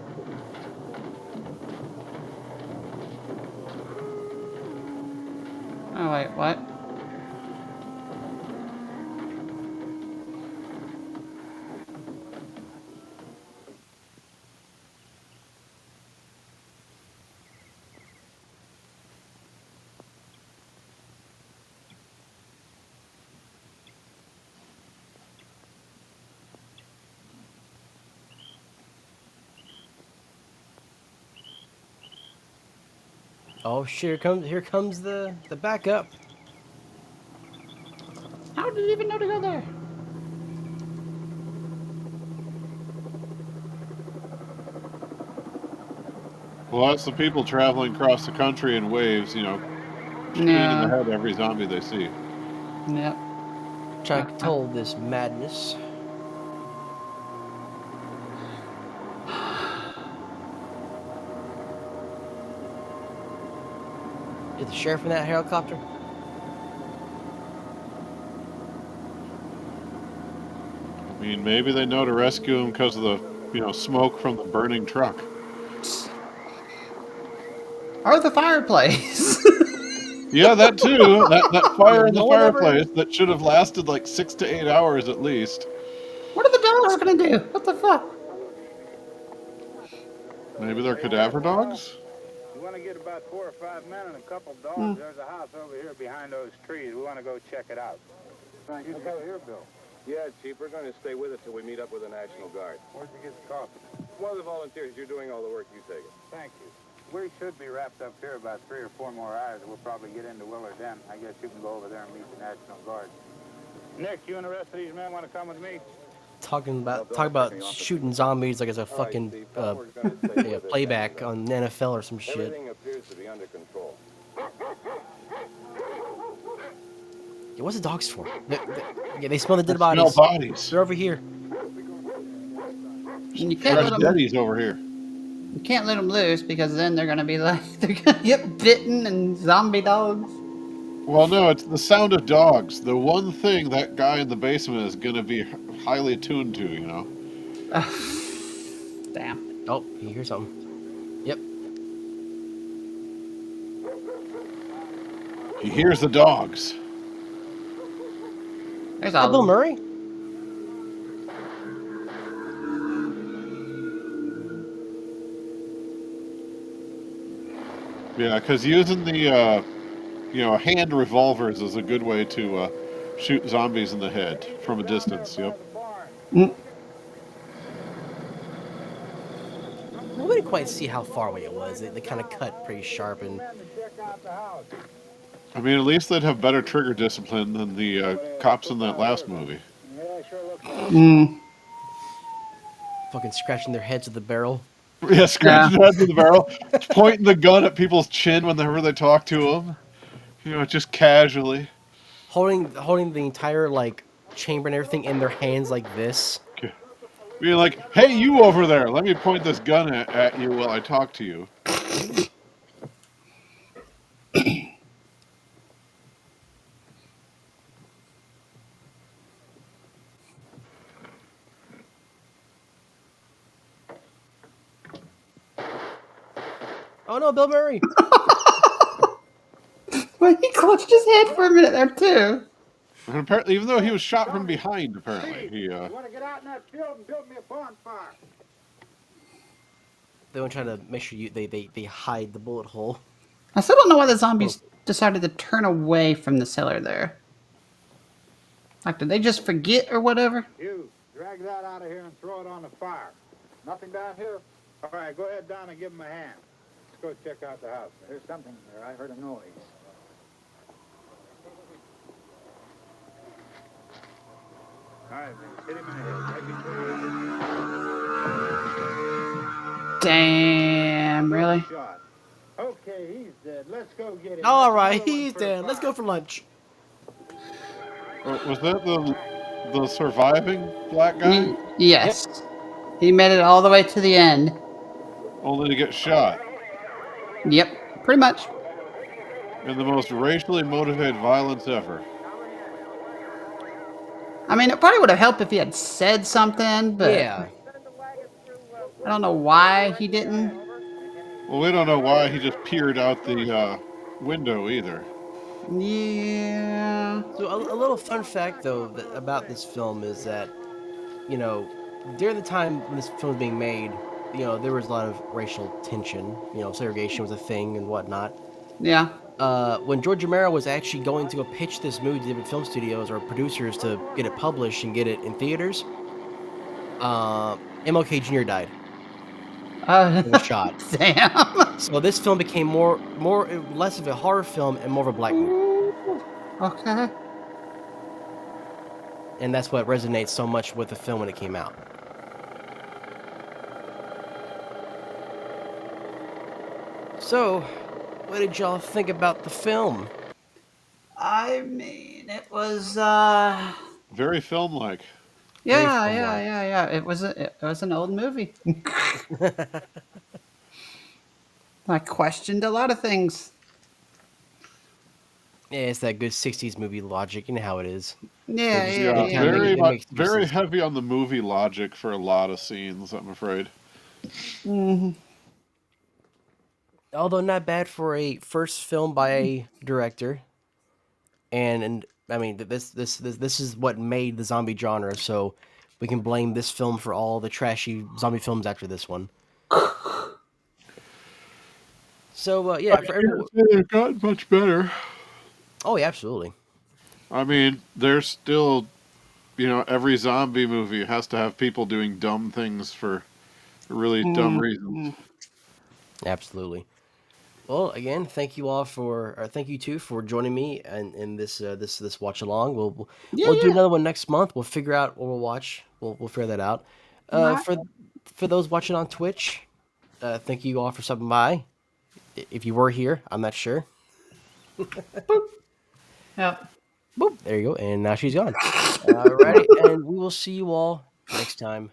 Oh, wait, what? Oh shit! Here comes the backup. How did you even know to go there? Well, that's the people traveling across the country in waves, cleaning the Yeah. head of every zombie they see. Yep. Trying to control this madness. Is the sheriff in that helicopter? I mean, maybe they know to rescue him because of the, smoke from the burning truck. Or the fireplace. Yeah, that too. That fire in the No one ever. fireplace that should have lasted like 6 to 8 hours at least. What are the dogs gonna do? What the fuck? Maybe they're cadaver dogs? You want to get about 4 or 5 men and a couple dogs? Hmm. There's a house over here behind those trees. We want to go check it out. Thank you. Let's go here, Bill. Yeah, Chief, we're going to stay with us till we meet up with the National Guard. Where'd you get the coffee? One of the volunteers, you're doing all the work, you take it. Thank you. We should be wrapped up here about 3 or 4 more hours. We'll probably get into Willard then. I guess you can go over there and meet the National Guard. Nick, you and the rest of these men want to come with me? Talking about shooting zombies like it's a fucking playback on the NFL or some shit. Everything appears to be under control. Yeah, what's the dogs for? They smell the dead Smell bodies. bodies. They're over here. And you can't Fresh let them. Daddy's over here. You can't let them loose because then they're gonna be like they're gonna get bitten and zombie dogs. Well, no, it's the sound of dogs. The one thing that guy in the basement is going to be highly attuned to, Damn. Oh, you hear something? Yep. He hears the dogs. There's Bill all. Murray. Yeah, because using the, hand revolvers is a good way to shoot zombies in the head from a distance. Yep. Mm. We didn't quite see how far away it was. They kind of cut pretty sharp and. I mean, at least they'd have better trigger discipline than the cops in that last movie. Mm. Fucking scratching their heads with the barrel. Yeah, scratching heads with the barrel, pointing the gun at people's chin whenever they talk to them. Just casually. Holding the entire chamber and everything in their hands like this. Being like, hey, you over there, let me point this gun at you while I talk to you. Oh no, Bill Murray! Well, he clutched his head for a minute there too. And apparently, even though he was shot from behind, apparently he. You want to get out in that field and build me a bonfire? They want to try to make sure they hide the bullet hole. I still don't know why the zombies decided to turn away from the cellar there. Like, did they just forget or whatever? You, drag that out of here and throw it on the fire. Nothing down here? All right, go ahead down and give him a hand. Let's go check out the house. There's something there. I heard a noise. All right, man, hit him in the head. Right between the Damn, really? shot. Okay, he's dead. Let's go get him. All That's right, another one he's for dead. the Let's go for lunch. Was that the surviving black guy? Yes. He made it all the way to the end. only to get shot. Yep, pretty much. In the most racially motivated violence ever. I mean, it probably would have helped if he had said something, but Yeah. I don't know why he didn't. Well, we don't know why he just peered out the window either. Yeah. So a little fun fact though about this film is that during the time when this film was being made, there was a lot of racial tension. Segregation was a thing and whatnot. Yeah. When George Romero was actually going to go pitch this movie to different film studios or producers to get it published and get it in theaters, MLK Jr. died and was shot. Damn. So this film became less of a horror film and more of a black movie, Okay. and that's what resonates so much with the film when it came out. So, what did y'all think about the film? I mean, it was Very film-like. Very yeah. film-like. It was an old movie. I questioned a lot of things. Yeah, it's that good '60s movie logic. You know how it is. Yeah, Yeah, They kind of very they much, make very excuses. heavy on the movie logic for a lot of scenes, I'm afraid. Mm-hmm. Although not bad for a first film by a director, and I mean this is what made the zombie genre. So we can blame this film for all the trashy zombie films after this one. So yeah, for everyone. It got much better. Oh yeah, absolutely. I mean, there's still, every zombie movie has to have people doing dumb things for really dumb reasons. Absolutely. Well, again, thank you too for joining me in this watch along. We'll do Yeah. another one next month. We'll figure out what we'll watch. We'll figure that out. Right. For those watching on Twitch, thank you all for stopping by. If you were here, I'm not sure. Yep. Boop. There you go. And now she's gone. Alrighty, and we will see you all next time.